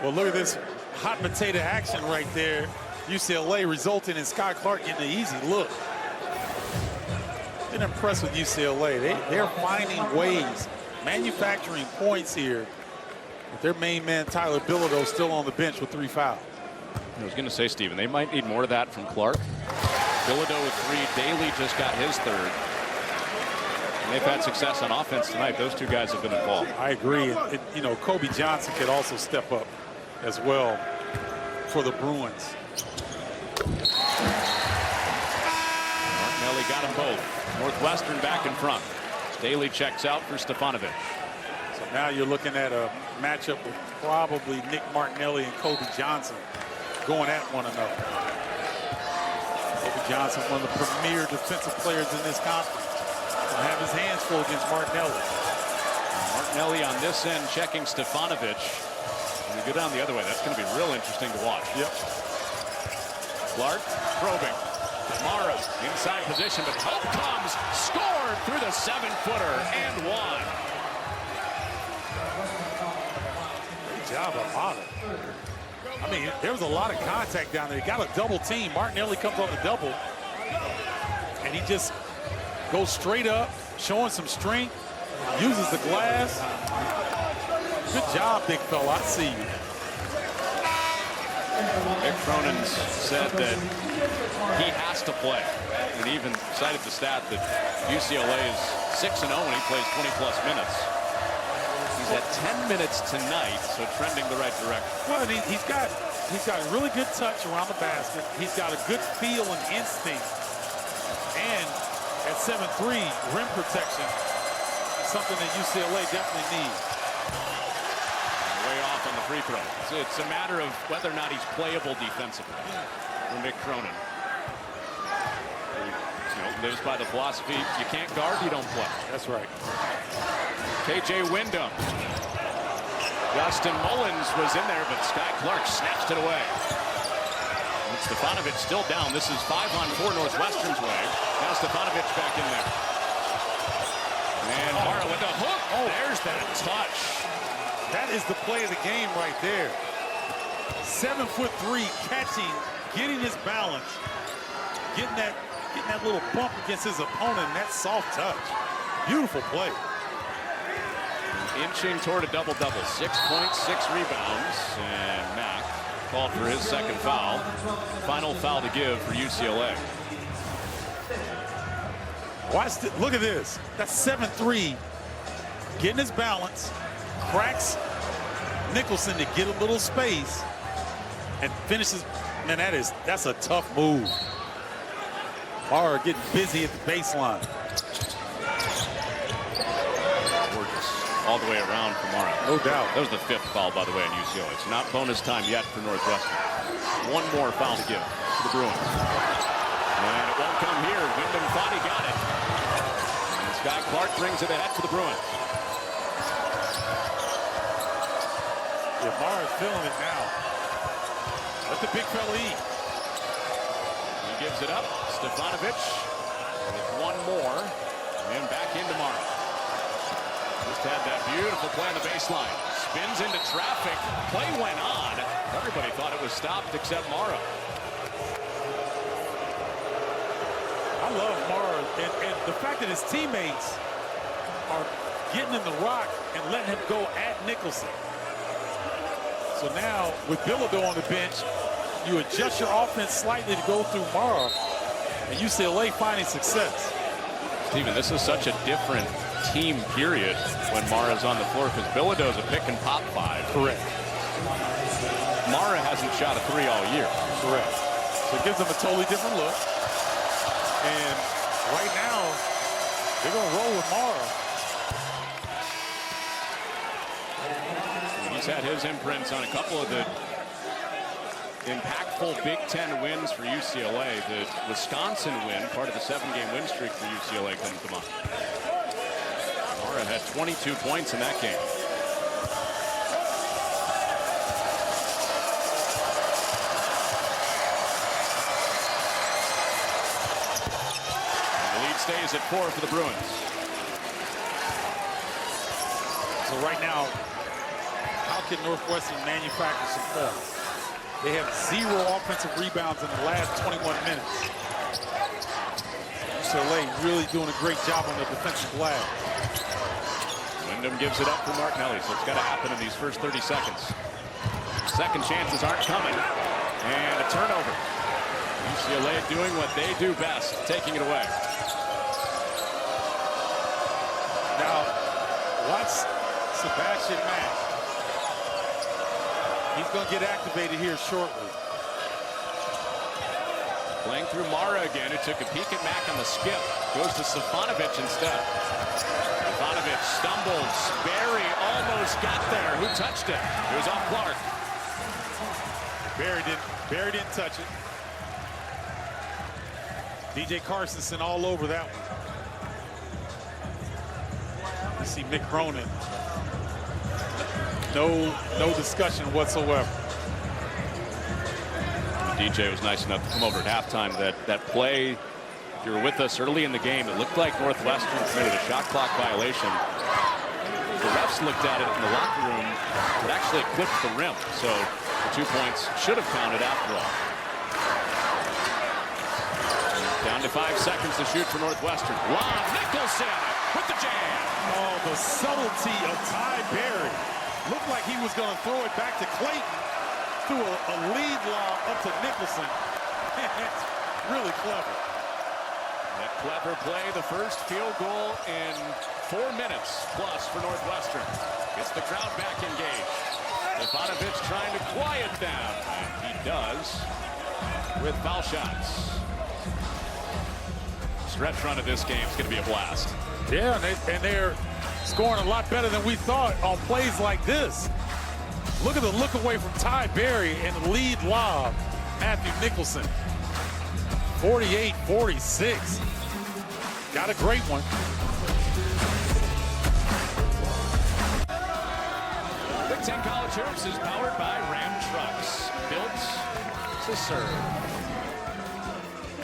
Well, look at this hot potato action right there. UCLA resulting in Sky Clark getting an easy look. Been impressed with UCLA. They're finding ways, manufacturing points here. With their main man, Tyler Bilodeau, still on the bench with 3 fouls. I was going to say, Stephen, they might need more of that from Clark. Bilodeau with 3. Daly just got his third. And they've had success on offense tonight. Those 2 guys have been involved. I agree. You know, Kobe Johnson could also step up as well for the Bruins. Martinelli got them both. Northwestern back in front. Daly checks out for Stefanovic. So now you're looking at a matchup with probably Nick Martinelli and Kobe Johnson going at one another. Kobe Johnson, one of the premier defensive players in this conference, will have his hands full against Martinelli. Martinelli on this end checking Stefanovic. When we go down the other way, that's going to be real interesting to watch. Yep. Clark probing. Mara inside position, but help comes. Scored through the 7-footer and 1. Great job by Mara. I mean, there was a lot of contact down there. He got a double team. Martinelli comes on the double, and he just goes straight up, showing some strength, uses the glass. Good job, big fella. I see you. Mick Cronin said that he has to play. And he even cited the stat that UCLA is 6-0 when he plays 20-plus minutes. He's at 10 minutes tonight, so trending the right direction. Well, and he's got really good touch around the basket. He's got a good feel and instinct. And at 7'3", rim protection is something that UCLA definitely needs. Way off on the free throw. It's a matter of whether or not he's playable defensively for Mick Cronin. He lives by the philosophy, you can't guard, you don't play. That's right. KJ Wyndham. Justin Mullins was in there, but Sky Clark snatched it away. And Stefanovic still down. This is 5-on-4 Northwestern's way. Now Stefanovic back in there. And Mara with the hook. Oh, there's that touch. That is the play of the game right there. 7'3", catching, getting his balance, getting that little bump against his opponent, and that soft touch. Beautiful play. Inching toward a double-double. 6 points, 6 rebounds. And Mack called for his second foul. Final foul to give for UCLA. Look at this. That's 7'3", getting his balance, cracks Nicholson to get a little space, and finishes. Man, that's a tough move. Mara getting busy at the baseline. Gorgeous. All the way around for Mara. No doubt. That was the 5th foul, by the way, on UCLA. It's not bonus time yet for Northwestern. One more foul to give to the Bruins. And it won't come here. Wyndham thought he got it. And Sky Clark brings it ahead to the Bruins. Yeah, Mara's feeling it now. Let the big fella eat. He gives it up. Stefanovic with one more. And back into Mara. Just had that beautiful play on the baseline. Spins into traffic. Play went on. Everybody thought it was stopped except Mara. I love Mara. And the fact that his teammates are getting in the rock and letting him go at Nicholson. So now, with Bilodeau on the bench, you adjust your offense slightly to go through Mara, and UCLA finding success. Steven, this is such a different team period when Mara's on the floor, because Bilodeau's a pick and pop five. Correct. Mara hasn't shot a three all year. Correct. So it gives them a totally different look. And right now, they're going to roll with Mara. He's had his imprints on a couple of the impactful Big Ten wins for UCLA. The Wisconsin win, part of the 7-game win streak for UCLA, comes to mind. Mara had 22 points in that game. And the lead stays at 4 for the Bruins. So right now, how can Northwestern manufacture some points? They have 0 offensive rebounds in the last 21 minutes. UCLA really doing a great job on the defensive glass. Wyndham gives it up for Martinelli, so it's got to happen in these first 30 seconds. Second chances aren't coming, and a turnover. UCLA doing what they do best, taking it away. Now, watch Sebastian Mack. He's going to get activated here shortly. Playing through Mara again, who took a peek at Mack on the skip. Goes to Stefanovic instead. Stefanovic stumbles. Barry almost got there. Who touched it? It was off Clark. Barry didn't touch it. DJ Carsonson all over that one. You see Mick Cronin. No discussion whatsoever. DJ was nice enough to come over at halftime. That play, if you were with us early in the game, it looked like Northwestern committed a shot clock violation. The refs looked at it in the locker room. It actually clipped the rim, so the 2 points should have counted after all. Down to 5 seconds to shoot for Northwestern. Lob, Nicholson with the jam. Oh, the subtlety of Ty Berry. Looked like he was going to throw it back to Clayton. Threw a lead lob up to Nicholson. It's really clever. That clever play, the first field goal in 4 minutes plus for Northwestern. Gets the crowd back engaged. Stefanovic trying to quiet down, and he does with foul shots. Stretch run of this game is going to be a blast. Yeah, and they're scoring a lot better than we thought on plays like this. Look at the look away from Ty Berry and the lead lob, Matthew Nicholson. 48-46. Got a great one. Big Ten College Hoops is powered by Ram Trucks, built to serve.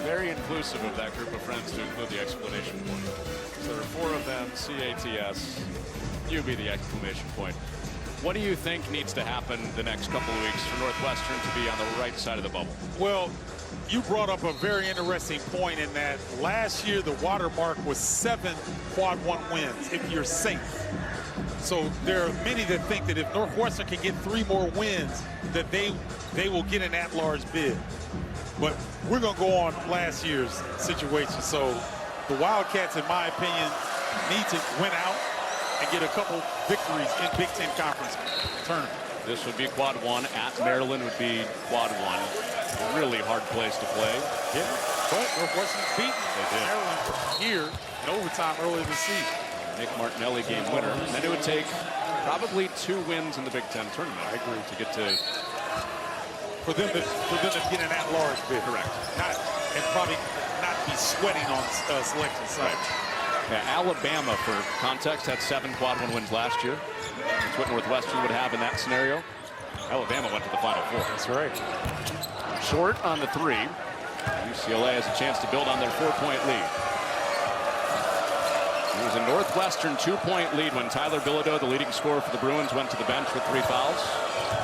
Very inclusive of that group of friends to include the exclamation point. So there are 4 of them, C-A-T-S. You be the exclamation point. What do you think needs to happen the next couple of weeks for Northwestern to be on the right side of the bubble? Well, you brought up a very interesting point in that last year the watermark was 7 quad 1 wins if you're safe. So there are many that think that if Northwestern can get 3 more wins, that they will get an at-large bid. But we're going to go on last year's situation. So the Wildcats, in my opinion, need to win out and get a couple victories in Big Ten Conference tournament. This would be quad 1. At Maryland would be quad 1. Really hard place to play. Yeah, but Northwestern's beaten Maryland here in overtime earlier this season. Nick Martinelli game winner. And then it would take probably 2 wins in the Big Ten tournament. I agree. To get to... For them to get an at-large bid. Correct. And probably not be sweating on selection side. Yeah, Alabama, for context, had 7 quad 1 wins last year. That's what Northwestern would have in that scenario. Alabama went to the Final Four. That's right. Short on the three. UCLA has a chance to build on their 4-point lead. It was a Northwestern 2-point lead when Tyler Bilodeau, the leading scorer for the Bruins, went to the bench with 3 fouls.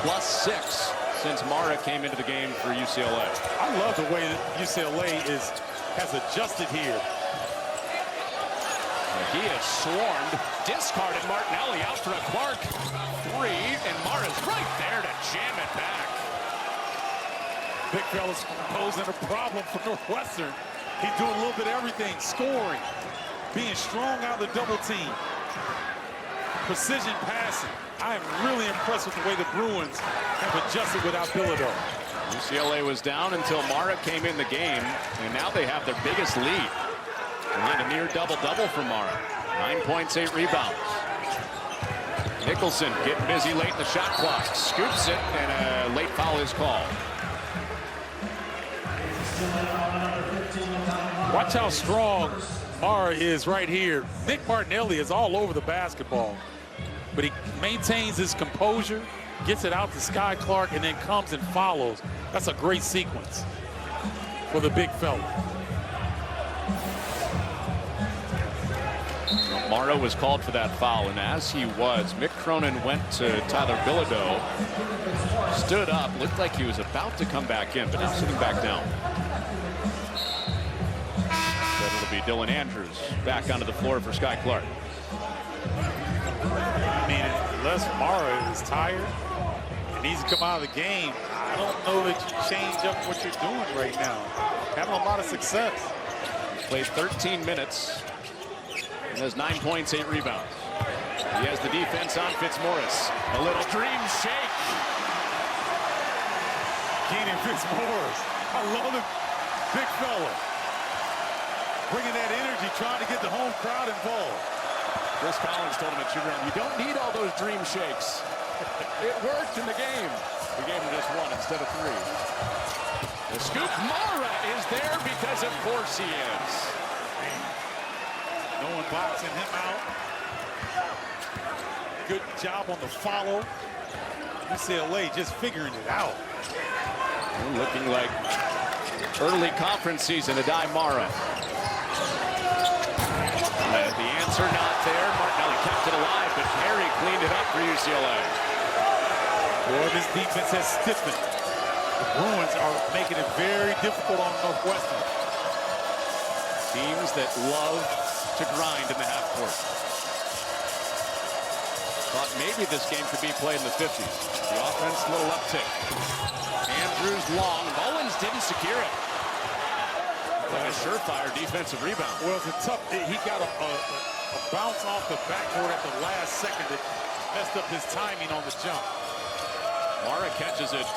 +6 since Mara came into the game for UCLA. I love the way that UCLA has adjusted here. He is swarmed, discarded Martinelli out for a Clark 3, and Mara's right there to jam it back. Big fella's posing a problem for Northwestern. He's doing a little bit of everything, scoring, being strong out of the double team, precision passing. I am really impressed with the way the Bruins have adjusted without Bilodeau. UCLA was down until Mara came in the game, and now they have their biggest lead. And a near double-double for Mara. 9 points, 8 rebounds. Nicholson getting busy late in the shot clock. Scoops it, and a late foul is called. Watch how strong Mara is right here. Nick Martinelli is all over the basketball, but he maintains his composure, gets it out to Sky Clark, and then comes and follows. That's a great sequence for the big fella. Mara was called for that foul, and as he was, Mick Cronin went to Tyler Bilodeau, stood up, looked like he was about to come back in, but now sitting back down. Then it'll be Dylan Andrews back onto the floor for Sky Clark. I mean, unless Mara is tired and needs to come out of the game, I don't know that you change up what you're doing right now. Having a lot of success. He's played 13 minutes. And has 9 points, 8 rebounds. He has the defense on Fitzmaurice. A little dream shake. Keenan Fitzmaurice. I love the big fella. Bringing that energy, trying to get the home crowd involved. Chris Collins told him at shoot around, you don't need all those dream shakes. It worked in the game. We gave him just 1 instead of 3. The scoop, Mara is there because of course he is. No one boxing him out. Good job on the follow. UCLA just figuring it out. Looking like early conference season, Adai Mara. The answer not there. Martinelli kept it alive, but Perry cleaned it up for UCLA. Boy, this defense has stiffened. The Bruins are making it very difficult on Northwestern. Teams that love to grind in the half court. Thought maybe this game could be played in the 50s. The offense, a little uptick. Andrews long. Mullins didn't secure it. Like a surefire defensive rebound. Well, it's a tough. He got a bounce off the backboard at the last second that messed up his timing on the jump. Mara catches it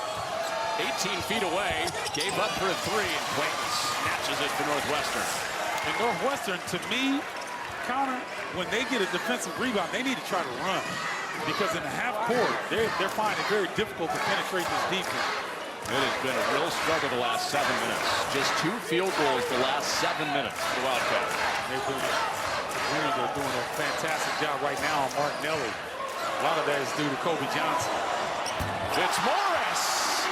18 feet away. Gave up for a 3, and Clayton snatches it for Northwestern. And Northwestern, to me, Connor, when they get a defensive rebound, they need to try to run. Because in the half court, they're finding it very difficult to penetrate this defense. It has been a real struggle the last 7 minutes. Just 2 field goals the last 7 minutes for the Wildcats. They're doing a fantastic job right now on Martinelli. A lot of that is due to Kobe Johnson. Fitzmaurice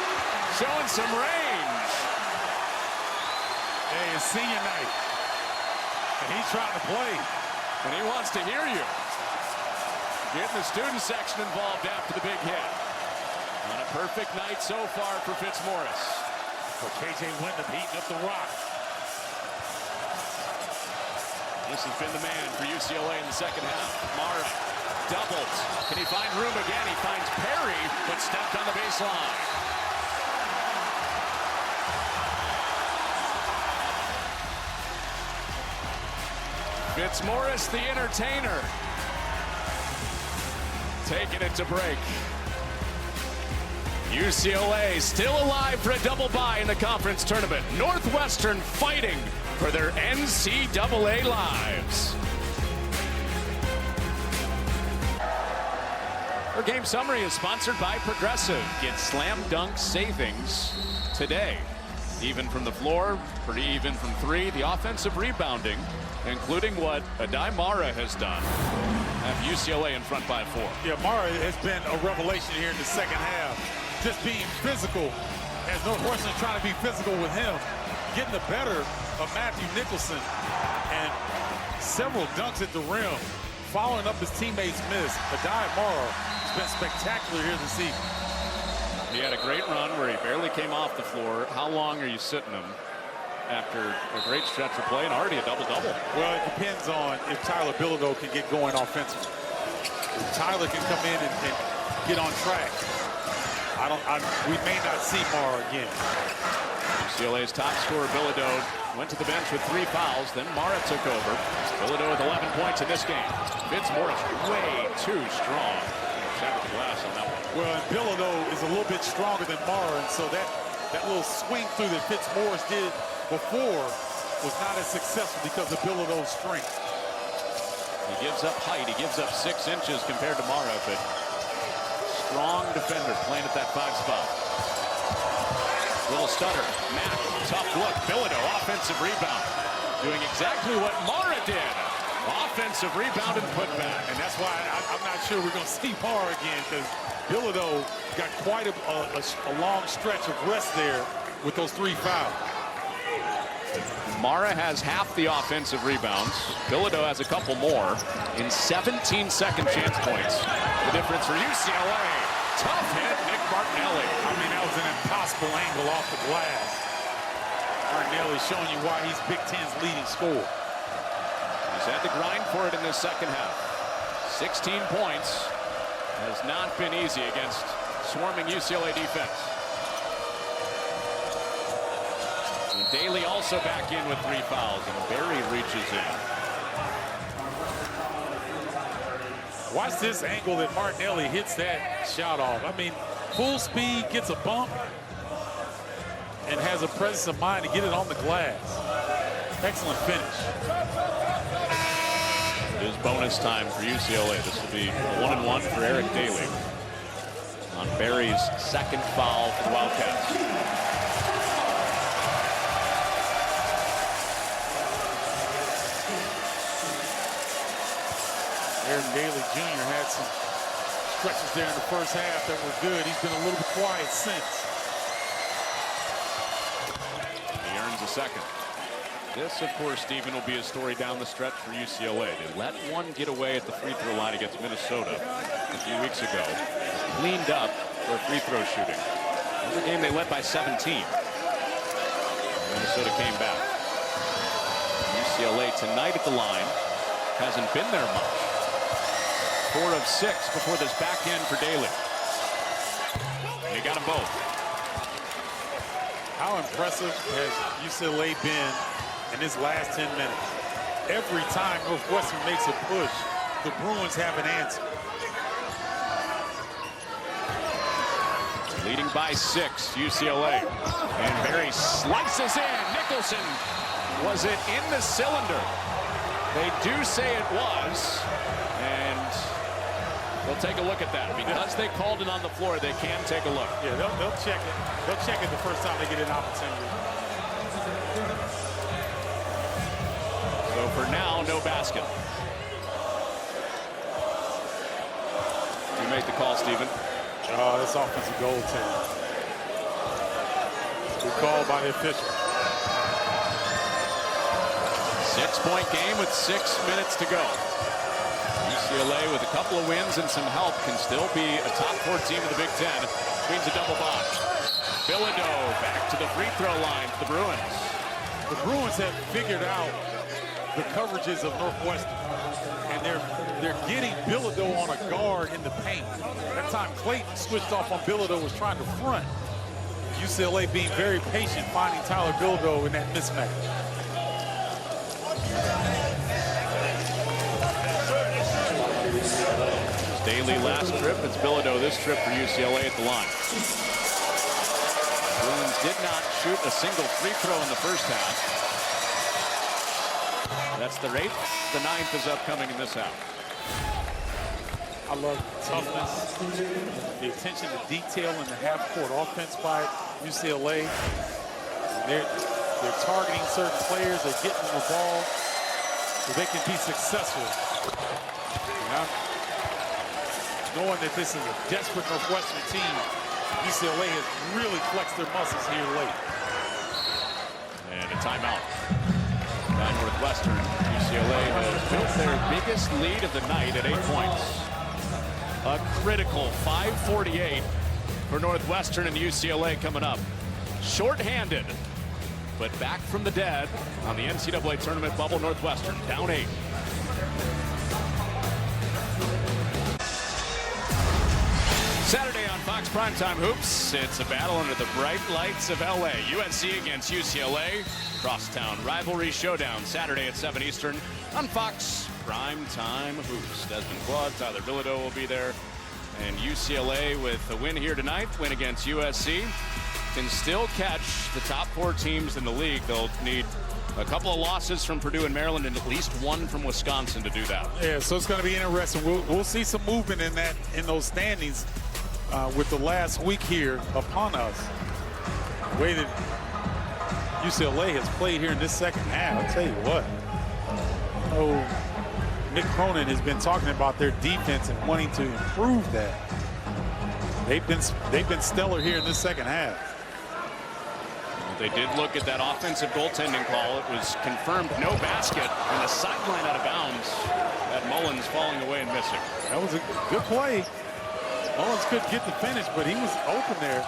showing some range. Hey, it's senior night. And he's trying to play. And he wants to hear you. Getting the student section involved after the big hit. On a perfect night so far for Fitzmaurice. For KJ Wyndham heating up the rock. This has been the man for UCLA in the second half. Mara doubles. Can he find room again? He finds Perry, but stepped on the baseline. Fitzmaurice, the entertainer, taking it to break. UCLA still alive for a double bye in the conference tournament. Northwestern fighting for their NCAA lives. Our game summary is sponsored by Progressive. Get slam dunk savings today. Even from the floor, pretty even from 3. The offensive rebounding, including what Adai Mara has done, have UCLA in front by 4. Yeah, Mara has been a revelation here in the second half. just being physical as Northwestern trying to be physical with him, getting the better of Matthew Nicholson, and several dunks at the rim, following up his teammates' miss. Adai Mara has been spectacular here this evening. He had a great run where he barely came off the floor. How long are you sitting him after a great stretch of play and already a double-double? Well, it depends on if Tyler Bilodeau can get going offensively. If Tyler can come in and get on track, we may not see Mara again. UCLA's top scorer, Bilodeau, went to the bench with 3 fouls. Then Mara took over. Bilodeau with 11 points in this game. Fitzmaurice way too strong. Shattered the glass on that one. Well, and Bilodeau is a little bit stronger than Mara, and so that little swing through that Fitzmaurice did before was not as successful because of Bilodeau's strength. He gives up height. He gives up 6 inches compared to Mara, but strong defender playing at that 5 spot. Little stutter. Mack, tough look. Bilodeau, offensive rebound. Doing exactly what Mara did. Offensive rebound and putback. And that's why I'm not sure we're going to see Mara again, because Bilodeau got quite a long stretch of rest there with those 3 fouls. Mara has half the offensive rebounds. Bilodeau has a couple more in 17 second chance points. The difference for UCLA. Tough hit, Nick Martinelli. I mean, that was an impossible angle off the glass. Martinelli showing you why he's Big Ten's leading scorer. He's had to grind for it in this second half. 16 points has not been easy against swarming UCLA defense. And Daly also back in with 3 fouls, and Berry reaches in. Watch this angle that Martinelli hits that shot off. I mean, full speed, gets a bump, and has a presence of mind to get it on the glass. Excellent finish. It is bonus time for UCLA. This will be a 1-and-1 for Eric Daly on Berry's second foul for the Wildcats. Aaron Daly Jr. had some stretches there in the first half that were good. He's been a little bit quiet since. He earns a second. This, of course, Stephen, will be a story down the stretch for UCLA. They let one get away at the free throw line against Minnesota a few weeks ago. Cleaned up their free throw shooting. Another game they led by 17. Minnesota came back. UCLA tonight at the line hasn't been there much. 4 of 6 before this back end for Daly. And he got them both. How impressive has UCLA been in this last 10 minutes? Every time Northwestern makes a push, the Bruins have an answer. Leading by 6, UCLA. And Berry slices in. Nicholson. Was it in the cylinder? They do say it was. And they'll take a look at that. Because they called it on the floor, they can take a look. Yeah, they'll check it. They'll check it the first time they get an opportunity. So for now, no basket. You make the call, Stephen. Oh, this offensive goaltending. Good call by the official. 6-point game with 6 minutes to go. UCLA with a couple of wins and some help can still be a top 4 team in the Big Ten. Queens a double box. Bilodeau back to the free throw line for the Bruins. The Bruins have figured out the coverages of Northwestern, and they're getting Bilodeau on a guard in the paint. That time Clayton switched off on Bilodeau, was trying to front. UCLA being very patient, finding Tyler Bilodeau in that mismatch. Daly last trip, it's Bilodeau this trip for UCLA at the line. Bruins did not shoot a single free throw in the first half. That's their 8th. The 9th is upcoming in this half. I love the toughness, the attention to detail in the half-court offense by UCLA. They're targeting certain players. They're getting them the ball so they can be successful. Knowing that this is a desperate Northwestern team, UCLA has really flexed their muscles here late. And a timeout by Northwestern. UCLA has built their biggest lead of the night at 8 points. A critical 5:48 for Northwestern and UCLA coming up. Short-handed, but back from the dead on the NCAA tournament bubble. Northwestern down 8. Saturday on Fox Primetime Hoops, it's a battle under the bright lights of LA. USC against UCLA. Crosstown rivalry showdown Saturday at 7 Eastern on Fox Primetime Hoops. Desmond Claude, Tyler Bilodeau will be there. And UCLA with a win here tonight, win against USC, can still catch the top 4 teams in the league. They'll need a couple of losses from Purdue and Maryland and at least one from Wisconsin to do that. Yeah, so it's going to be interesting. We'll see some movement in those standings with the last week here upon us. The way that UCLA has played here in this second half, I'll tell you what. Nick Cronin has been talking about their defense and wanting to improve that. They've been stellar here in this second half. They did look at that offensive goaltending call. It was confirmed no basket, and the sideline out of bounds. That Mullins falling away and missing. That was a good play. Mullins couldn't get the finish, but he was open there.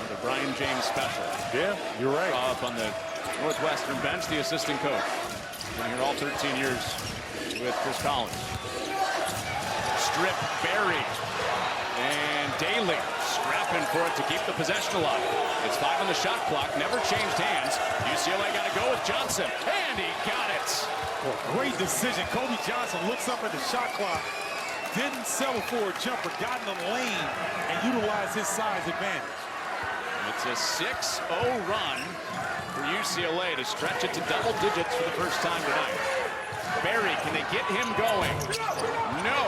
The Brian James special. Yeah, you're right. Up on the Northwestern bench, the assistant coach. Been here all 13 years with Chris Collins. Strip buried. And Daly scrapping for it to keep the possession alive. It's 5 on the shot clock, never changed hands. UCLA got to go with Johnson, and he got it. Well, great decision. Kobe Johnson looks up at the shot clock, didn't settle for a jumper, got in the lane, and utilized his size advantage. It's a 6-0 run for UCLA to stretch it to double digits for the first time tonight. Barry, can they get him going? No.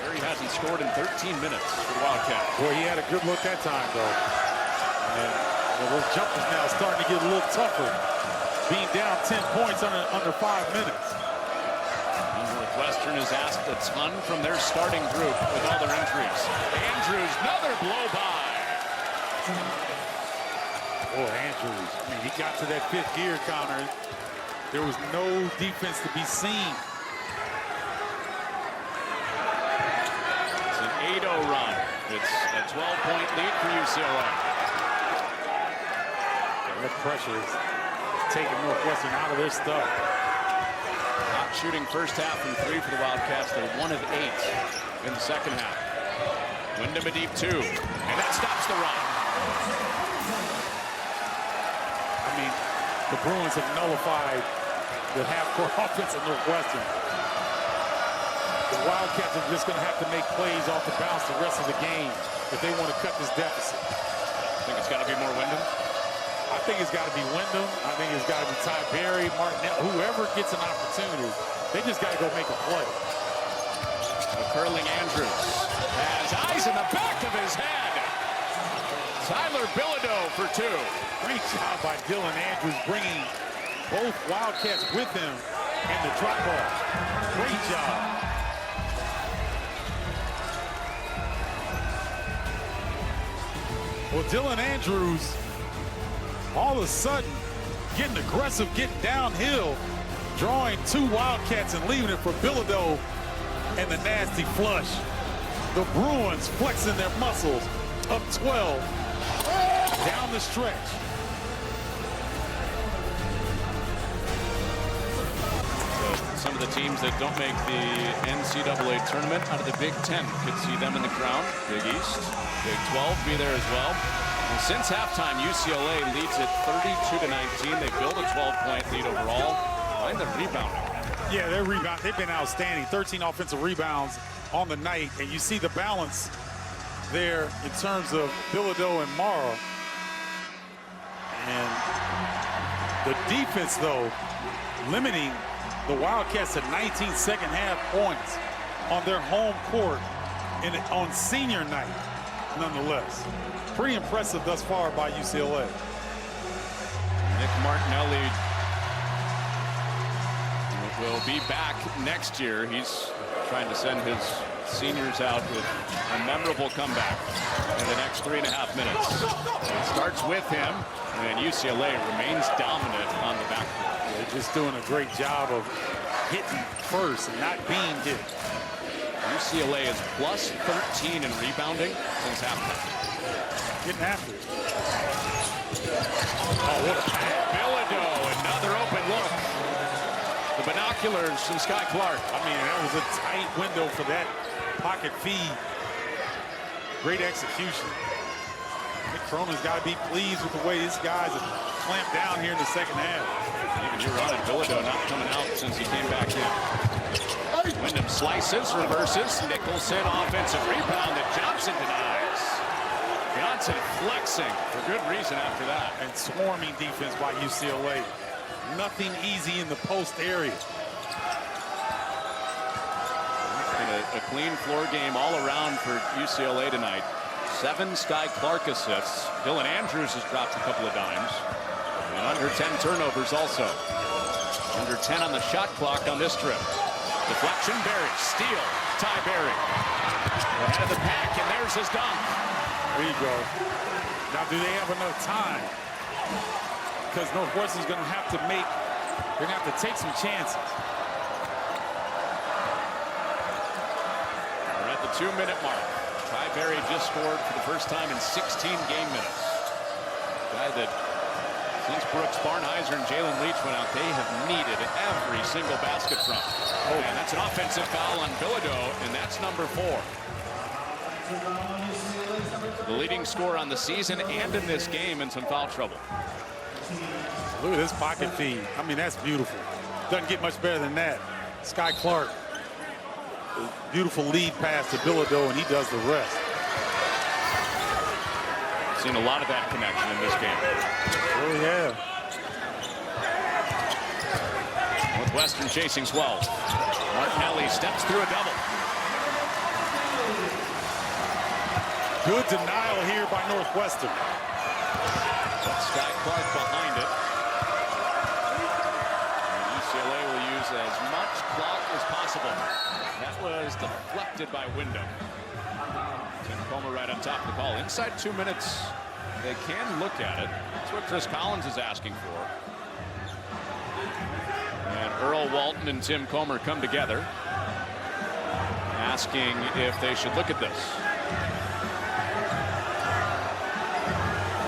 Barry hasn't scored in 13 minutes for the Wildcats. Boy, he had a good look that time, though. And those jumpers now starting to get a little tougher, being down 10 points under 5 minutes. Northwestern has asked a ton from their starting group with all their injuries. Andrews, another blow by. Oh, Andrews. I mean, he got to that 5th gear counter. There was no defense to be seen. It's an 8-0 run. It's a 12-point lead for UCLA. That pressure is taking Northwestern out of their stuff. Not shooting first half from 3 for the Wildcats. They're 1 of 8 in the second half. Wyndham a deep 2, and that stops the run. I mean, the Bruins have nullified the half-court offense of Northwestern. The Wildcats are just going to have to make plays off the bounce the rest of the game if they want to cut this deficit. I think it's got to be more Wyndham. I think it's got to be Wyndham. I think it's got to be Ty Berry, Martinelli, whoever gets an opportunity. They just got to go make a play. Curling Andrews has eyes in the back of his head. Tyler Bilodeau for 2. Great job by Dylan Andrews bringing both Wildcats with him in the drop ball. Great job. Well, Dylan Andrews, all of a sudden, getting aggressive, getting downhill, drawing 2 Wildcats and leaving it for Bilodeau and the nasty flush. The Bruins flexing their muscles, up 12, down the stretch. Some of the teams that don't make the NCAA tournament out of the Big Ten could see them in the crown. Big East, Big 12 be there as well. And since halftime, UCLA leads it 32-19. They build a 12-point lead overall. Find the rebounding. Yeah, they're rebound. They've been outstanding. 13 offensive rebounds on the night, and you see the balance there in terms of Bilodeau and Morrow. And the defense, though, limiting the Wildcats to 19 second-half points on their home court on senior night, nonetheless. Pretty impressive thus far by UCLA. Nick Martinelli will be back next year. He's trying to send his Seniors out with a memorable comeback in the next 3.5 minutes. It starts with him, and UCLA remains dominant on the backcourt. They're just doing a great job of hitting first and not being hit. UCLA is plus 13 in rebounding since halftime. Getting after it. Oh, what a pass. Bilodeau, another open look. The binoculars from Sky Clark. I mean, that was a tight window for that pocket feed. Great execution. Nick Cronin's got to be pleased with the way these guys have clamped down here in the second half. Even you're on it. Bilodeau not coming out since he came back in. Wyndham slices, reverses. Nicholson, offensive rebound that Johnson denies. Johnson flexing for good reason after that. And swarming defense by UCLA. Nothing easy in the post area. A clean floor game all around for UCLA tonight. 7 Sky Clark assists. Dylan Andrews has dropped a couple of dimes. And under 10 turnovers also. Under 10 on the shot clock on this trip. Deflection, Berry. Steal, Ty Berry. Ahead of the pack, and there's his dunk. There you go. Now, do they have enough time? Because Northwestern's going to have to take some chances. We're at the 2-minute mark. Ty Berry just scored for the first time in 16 game minutes. Guy that, since Brooks Barnhizer and Jalen Leach went out, they have needed every single basket from. Oh, and that's an offensive foul on Bilodeau, and that's number 4. The leading scorer on the season and in this game in some foul trouble. Look at this pocket feed. I mean, that's beautiful. Doesn't get much better than that. Sky Clark. Beautiful lead pass to Bilodeau, and he does the rest. Seen a lot of that connection in this game. Oh, yeah. Northwestern chasing 12. Martinelli steps through a double. Good denial here by Northwestern. Sky Clark behind it. And UCLA will use as much clock as possible. That was deflected by Wyndham. Tim Comer right on top of the call. Inside 2 minutes, they can look at it. That's what Chris Collins is asking for. And Earl Walton and Tim Comer come together, asking if they should look at this.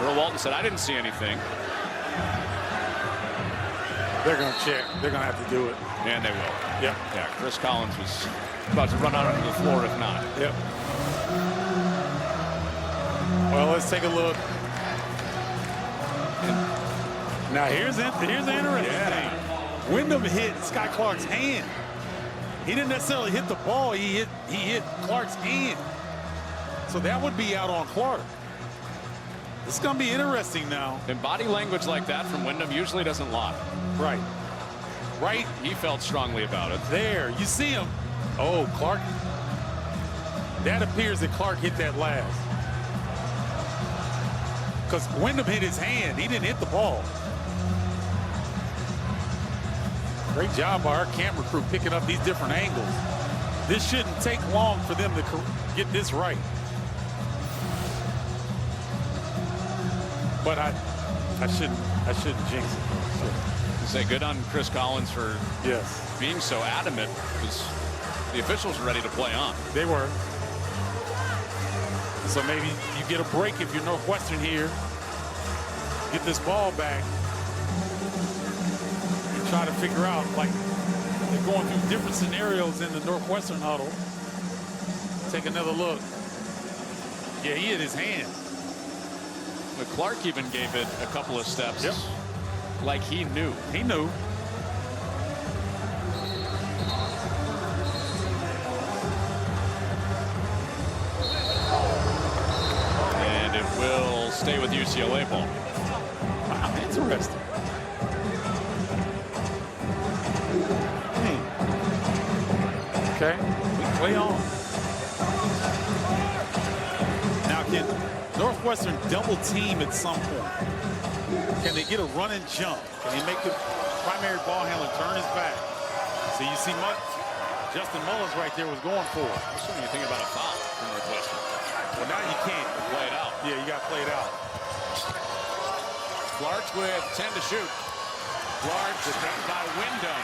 Earl Walton said, I didn't see anything. They're going to check. They're going to have to do it. And they will. Yep. Yeah, Chris Collins was about to run out onto the floor if not. Yep. Well, let's take a look. Now, here's the interesting thing. Wyndham hit Sky Clark's hand. He didn't necessarily hit the ball. He hit Clark's hand. So that would be out on Clark. This is going to be interesting now. And body language like that from Wyndham usually doesn't lie. Right. Right. He felt strongly about it. There. You see him. Oh, Clark. That appears that Clark hit that last. Because Wyndham hit his hand. He didn't hit the ball. Great job by our camera crew picking up these different angles. This shouldn't take long for them to get this right. But I shouldn't jinx it. Say good on Chris Collins for being so adamant, because the officials were ready to play on. They were. So maybe you get a break if you're Northwestern here. Get this ball back. And try to figure out, like, they're going through different scenarios in the Northwestern huddle. Take another look. Yeah, he hit his hand. But Clark even gave it a couple of steps. Yep. Like he knew. He knew. And it will stay with UCLA ball. Wow, interesting. Okay, we play on. Now, can Northwestern double team at some point? Can they get a run and jump? Can he make the primary ball handler turn his back? So you see Justin Mullins right there was going for it. Assuming you think about a foul from Northwestern. Well, now you can't. Play it out. Yeah, you got to play it out. Clark with 10 to shoot. Clark stripped by Wyndham.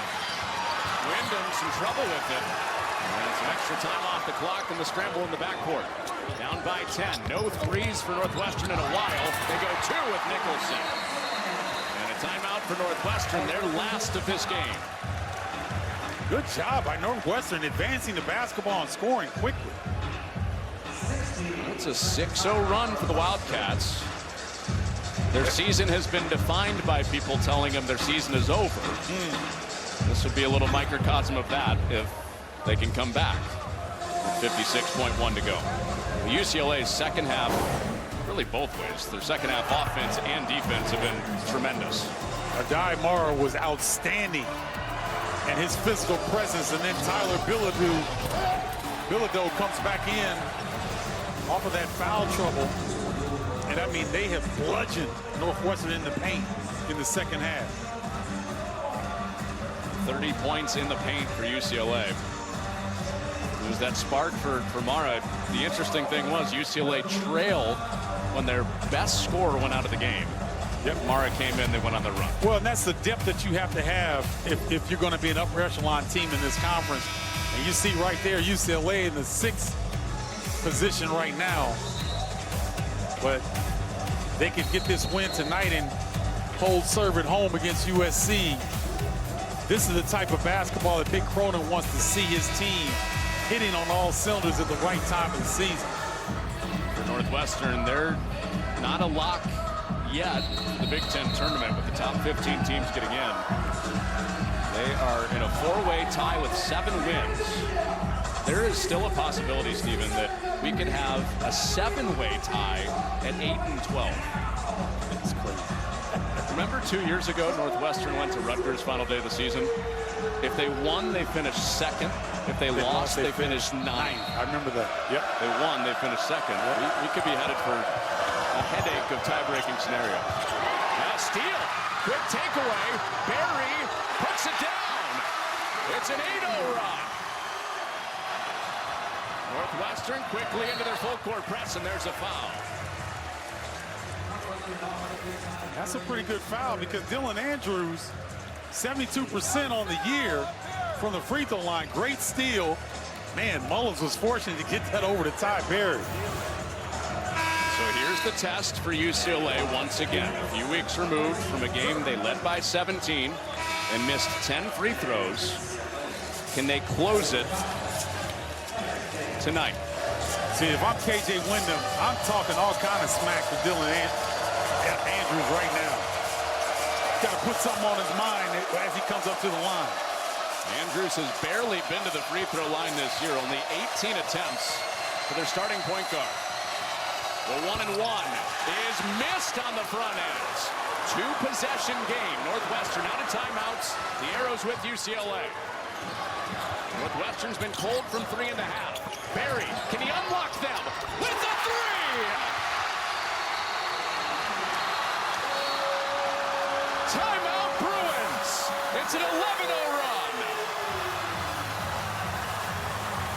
Wyndham some trouble with it. And some extra time off the clock and the scramble in the backcourt. Down by 10. No threes for Northwestern in a while. They go 2 with Nicholson. And a timeout for Northwestern, their last of this game. Good job by Northwestern advancing the basketball and scoring quickly. It's a 6-0 run for the Wildcats. Their season has been defined by people telling them their season is over. This would be a little microcosm of that if they can come back. 56.1 to go. UCLA's second half, really both ways, their second half offense and defense have been tremendous. Adai Mara was outstanding, and his physical presence, and then Tyler Bilodeau comes back in off of that foul trouble. And I mean, they have bludgeoned Northwestern in the paint in the second half. 30 points in the paint for UCLA. It was that spark for Mara. The interesting thing was UCLA trailed when their best scorer went out of the game. Yep. Mara came in, they went on the run. Well, and that's the depth that you have to have if you're going to be an upper echelon team in this conference. And you see right there, UCLA in the 6th position right now. But they could get this win tonight and hold serve at home against USC. This is the type of basketball that Big Cronin wants to see his team hitting on all cylinders at the right time of the season. For Northwestern, they're not a lock yet for the Big Ten tournament with the top 15 teams getting in. They are in a 4-way tie with 7 wins. There is still a possibility, Stephen, that we could have a 7-way tie at 8 and 12. That's crazy. Remember 2 years ago, Northwestern went to Rutgers final day of the season? If they won, they finished 2nd. If they lost, they finished 9th. I remember that. Yep. They won, they finished 2nd. We could be headed for a headache of tie-breaking scenario. Now steal. Quick takeaway. Barry puts it down. It's an 8-0 run. Northwestern quickly into their full court press, and there's a foul. That's a pretty good foul because Dylan Andrews, 72% on the year from the free throw line. Great steal. Man, Mullins was fortunate to get that over to Ty Berry. So here's the test for UCLA once again. A few weeks removed from a game they led by 17 and missed 10 free throws. Can they close it tonight? See, if I'm KJ Wyndham, I'm talking all kind of smack to Dylan Andrews right now. Got to put something on his mind as he comes up to the line. Andrews has barely been to the free throw line this year. Only 18 attempts for their starting point guard. The 1-and-1 is missed on the front end. 2-possession game. Northwestern out of timeouts. The Arrows with UCLA. Northwestern's been cold from 3.5. Barry, can he unlock them with the 3? Timeout Bruins. It's an 11-0 run.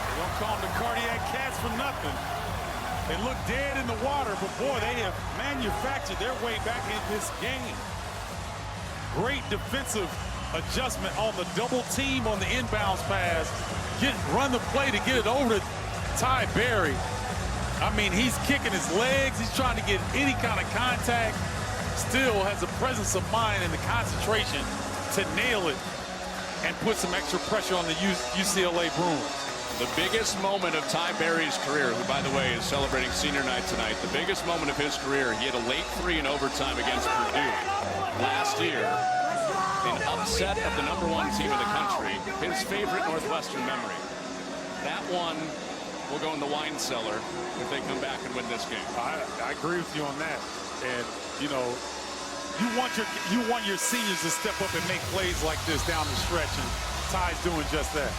They don't call them the cardiac cats for nothing. They look dead in the water, but boy, they have manufactured their way back in this game. Great defensive adjustment on the double team on the inbounds pass. Run the play to get it over to Ty Berry. I mean, he's kicking his legs. He's trying to get any kind of contact. Still has the presence of mind and the concentration to nail it and put some extra pressure on the UCLA Bruins. The biggest moment of Ty Berry's career, who, by the way, is celebrating senior night tonight, the biggest moment of his career, he had a late 3 in overtime against Purdue last year. An upset of the #1 team in the country. His favorite Northwestern memory. That one will go in the wine cellar if they come back and win this game. I agree with you on that. And, you know, you want your seniors to step up and make plays like this down the stretch, and Ty's doing just that.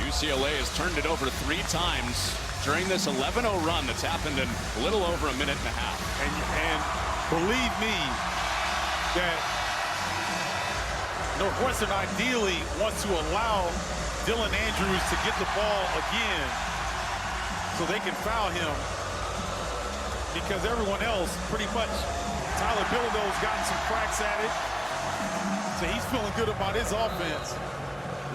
UCLA has turned it over 3 times during this 11-0 run that's happened in a little over a minute and a half. And believe me that Northwestern ideally wants to allow Dylan Andrews to get the ball again so they can foul him, because everyone else pretty much, Tyler Bilodeau's gotten some cracks at it, so he's feeling good about his offense.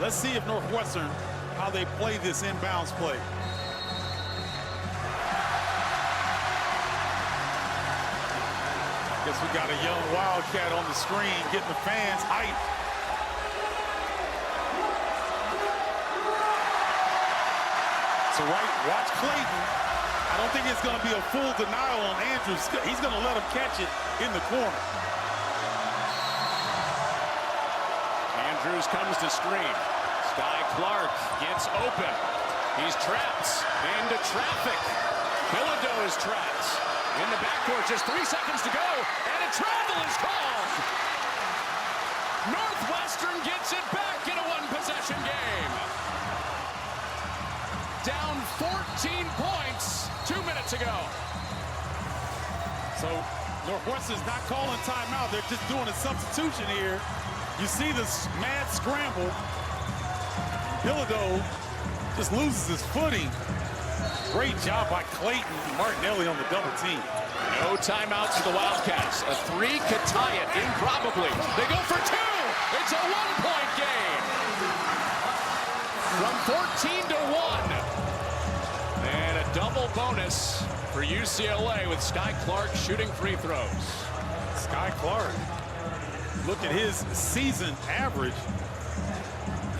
Let's see if Northwestern, how they play this inbounds play. Guess we got a young Wildcat on the screen getting the fans hyped. So watch Clayton. I don't think it's going to be a full denial on Andrews. He's going to let him catch it in the corner. Andrews comes to screen. Sky Clark gets open. He's trapped into traffic. Bilodeau is trapped. In the backcourt, just 3 seconds to go, and a travel is called. Northwestern gets it back in a one-possession game. Down 14 points 2 minutes ago. So Northwestern's not calling timeout. They're just doing a substitution here. You see this mad scramble. Bilodeau just loses his footing. Great job by Clayton and Martinelli on the double team. No timeouts for the Wildcats. A three could tie it improbably. They go for two. It's a one-point game. From 14 to 1. And a double bonus for UCLA with Sky Clark shooting free throws. Sky Clark, look at his season average.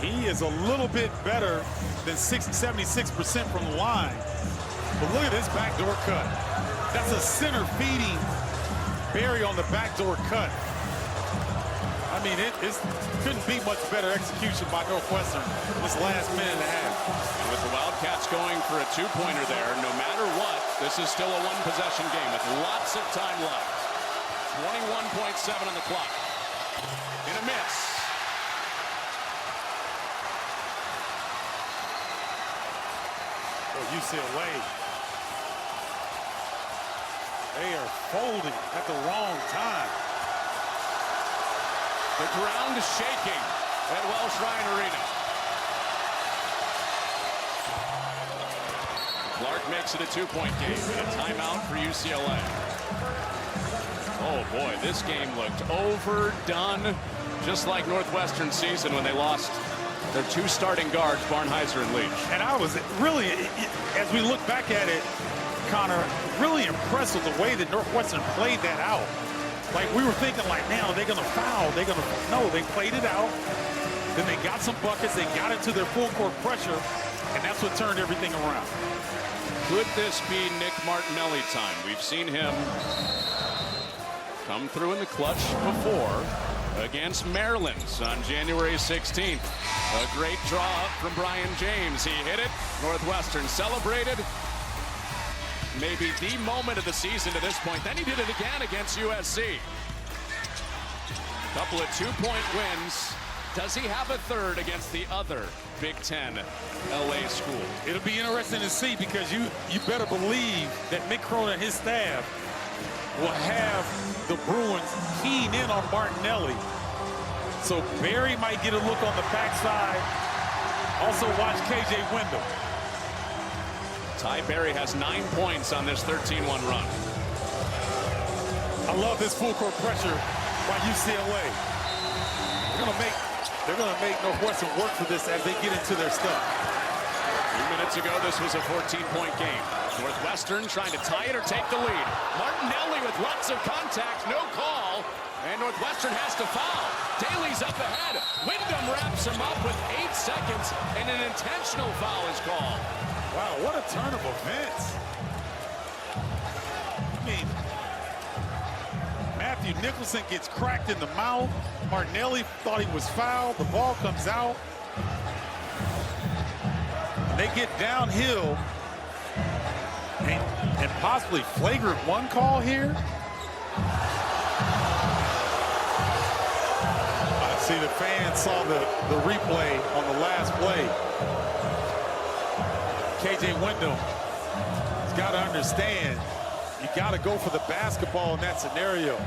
He is a little bit better than 76% from the line. But look at this backdoor cut. That's a center feeding Barry on the backdoor cut. I mean, it couldn't be much better execution by Northwestern this last minute and a half. And with the Wildcats going for a two-pointer there, no matter what, this is still a one-possession game with lots of time left. 21.7 on the clock. In a miss. UCLA, they are folding at the wrong time. The ground is shaking at Welsh Ryan Arena. Clark makes it a two-point game. A timeout for UCLA. Oh boy, this game looked overdone, just like Northwestern season when they lost their two starting guards, Barnhizer and Leach. And I was really, as we look back at it, Connor, really impressed with the way that Northwestern played that out. Like, we were thinking, like, now they're going to foul. No, they played it out. Then they got some buckets. They got into their full court pressure, and that's what turned everything around. Could this be Nick Martinelli time? We've seen him come through in the clutch before against Maryland on January 16th. A great draw up from Brian James. He hit it. Northwestern celebrated. Maybe the moment of the season to this point. Then he did it again against USC. A couple of two-point wins. Does he have a third against the other Big Ten LA school? It'll be interesting to see, because you better believe that Mick Cronin and his staff will have the Bruins keying in on Martinelli. So Barry might get a look on the backside. Also watch KJ Wendell. Ty Barry has 9 points on this 13-1 run. I love this full court pressure by UCLA. They're gonna make Northwestern work for this as they get into their stuff. 2 minutes ago, this was a 14-point game. Northwestern trying to tie it or take the lead. Martinelli with lots of contact, no call, and Northwestern has to foul. Daly's up ahead. Wyndham wraps him up with 8 seconds, and an intentional foul is called. Wow, what a turn of events. I mean, Matthew Nicholson gets cracked in the mouth. Martinelli thought he was fouled. The ball comes out. They get downhill. And possibly flagrant one call here. I see the fans saw the replay on the last play. KJ Wendell has got to understand, you got to go for the basketball in that scenario.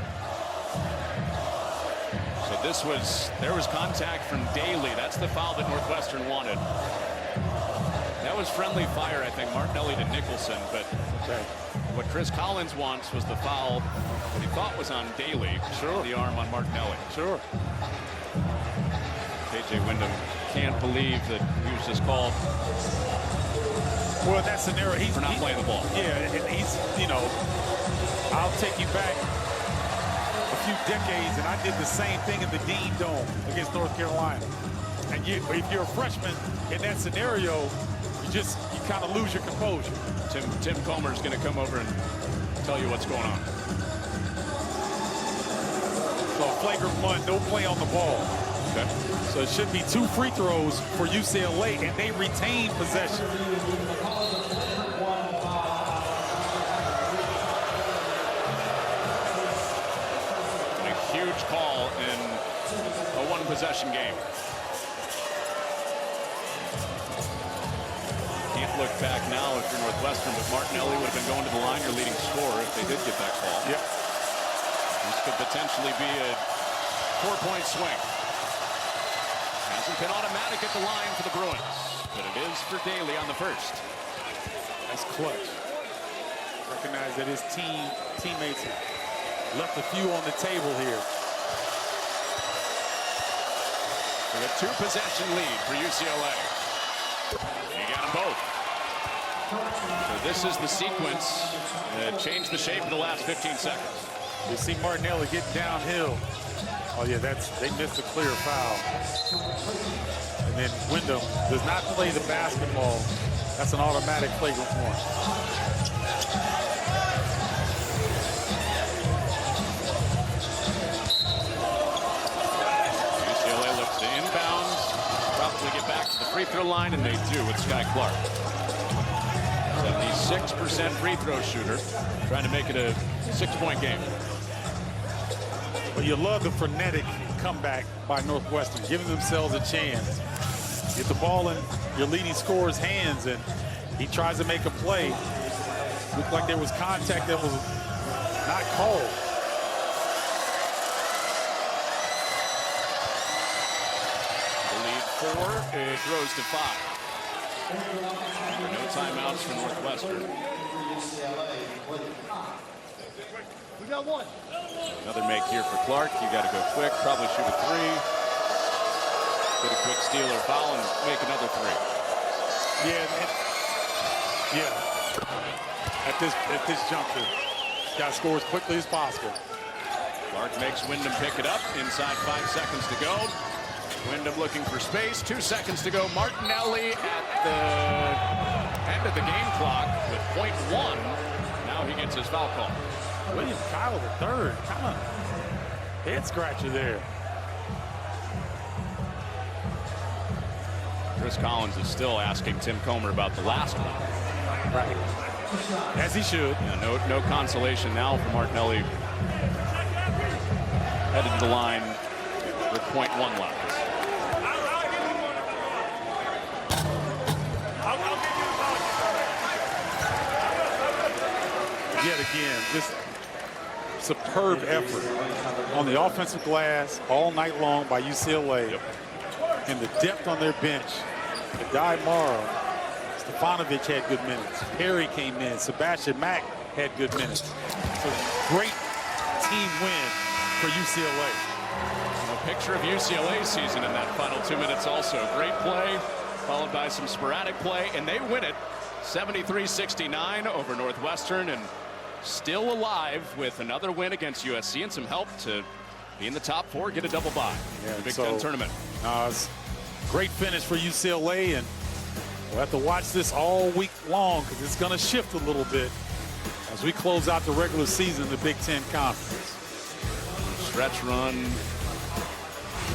So There was contact from Daly. That's the foul that Northwestern wanted. That was friendly fire, I think, Martinelli to Nicholson, but what Chris Collins wants was the foul that he thought was on Daly. Sure. The arm on Martinelli. Sure. KJ Wyndham can't believe that he was just called. Well, in that scenario, he's for not playing the ball. Yeah, and he's, you know, I'll take you back a few decades, and I did the same thing in the Dean Dome against North Carolina. And if you're a freshman in that scenario, you kind of lose your composure. Tim Comer's going to come over and tell you what's going on. So flagrant one, no play on the ball. Okay. So it should be 2 free throws for UCLA, and they retain possession. A huge call in a one-possession game. Can't look back now if you're Northwestern, but Martinelli would have been going to the line, your leading scorer, if they did get that call. Yep. This could potentially be a 4-point swing. Hasn't been automatic at the line for the Bruins, but it is for Daly on the first. That's clutch. Recognize that his teammates have left a few on the table here. With a 2-possession lead for UCLA. You got them both. So this is the sequence that changed the shape of the last 15 seconds. You see Martinelli get downhill. Oh yeah, they missed a clear foul. And then Wyndham does not play the basketball. That's an automatic flagrant one. UCLA looks to inbound, probably get back to the free throw line, and they do with Sky Clark. 76% free throw shooter, trying to make it a 6-point game. But you love the frenetic comeback by Northwestern, giving themselves a chance. Get the ball in your leading scorer's hands, and he tries to make a play. Looked like there was contact that was not called. The lead 4, it grows to 5. No timeouts for Northwestern. We got one. Another make here for Clark. You got to go quick, probably shoot a 3. Get a quick steal or foul and make another 3. At this juncture, got to score as quickly as possible. Clark makes Wyndham pick it up. Inside 5 seconds to go. Wyndham looking for space. 2 seconds to go. Martinelli at the end of the game clock with .1. Now he gets his foul call. William Kyle III, kind of head scratcher there. Chris Collins is still asking Tim Comer about the last one. Right. As he should. Yeah, no consolation now for Martinelli. Headed to the line with .1 left. Yet again, just superb effort on the offensive glass all night long by UCLA. Yep. And the depth on their bench. Adai Morrow, Stefanovic had good minutes. Perry came in. Sebastian Mack had good minutes. So great team win for UCLA. A picture of UCLA's season in that final 2 minutes also. Great play, followed by some sporadic play, and they win it 73-69 over Northwestern, and still alive with another win against USC and some help to be in the top 4, get a double bye in the Big Ten tournament. It's a great finish for UCLA, and we'll have to watch this all week long because it's going to shift a little bit as we close out the regular season in the Big Ten Conference. Stretch run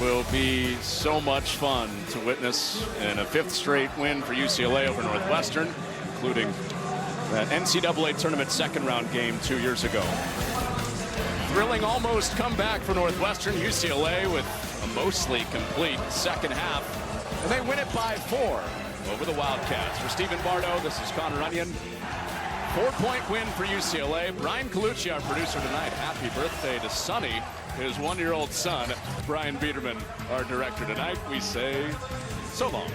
will be so much fun to witness, and a 5th straight win for UCLA over Northwestern, including that NCAA tournament 2nd round game 2 years ago. Thrilling almost comeback for Northwestern. UCLA with a mostly complete second half, and they win it by 4 over the Wildcats. For Stephen Bardo, this is Connor Onion. 4-point win for UCLA. Brian Colucci, our producer tonight. Happy birthday to Sonny, his 1-year-old son. Brian Biederman, our director tonight. We say so long.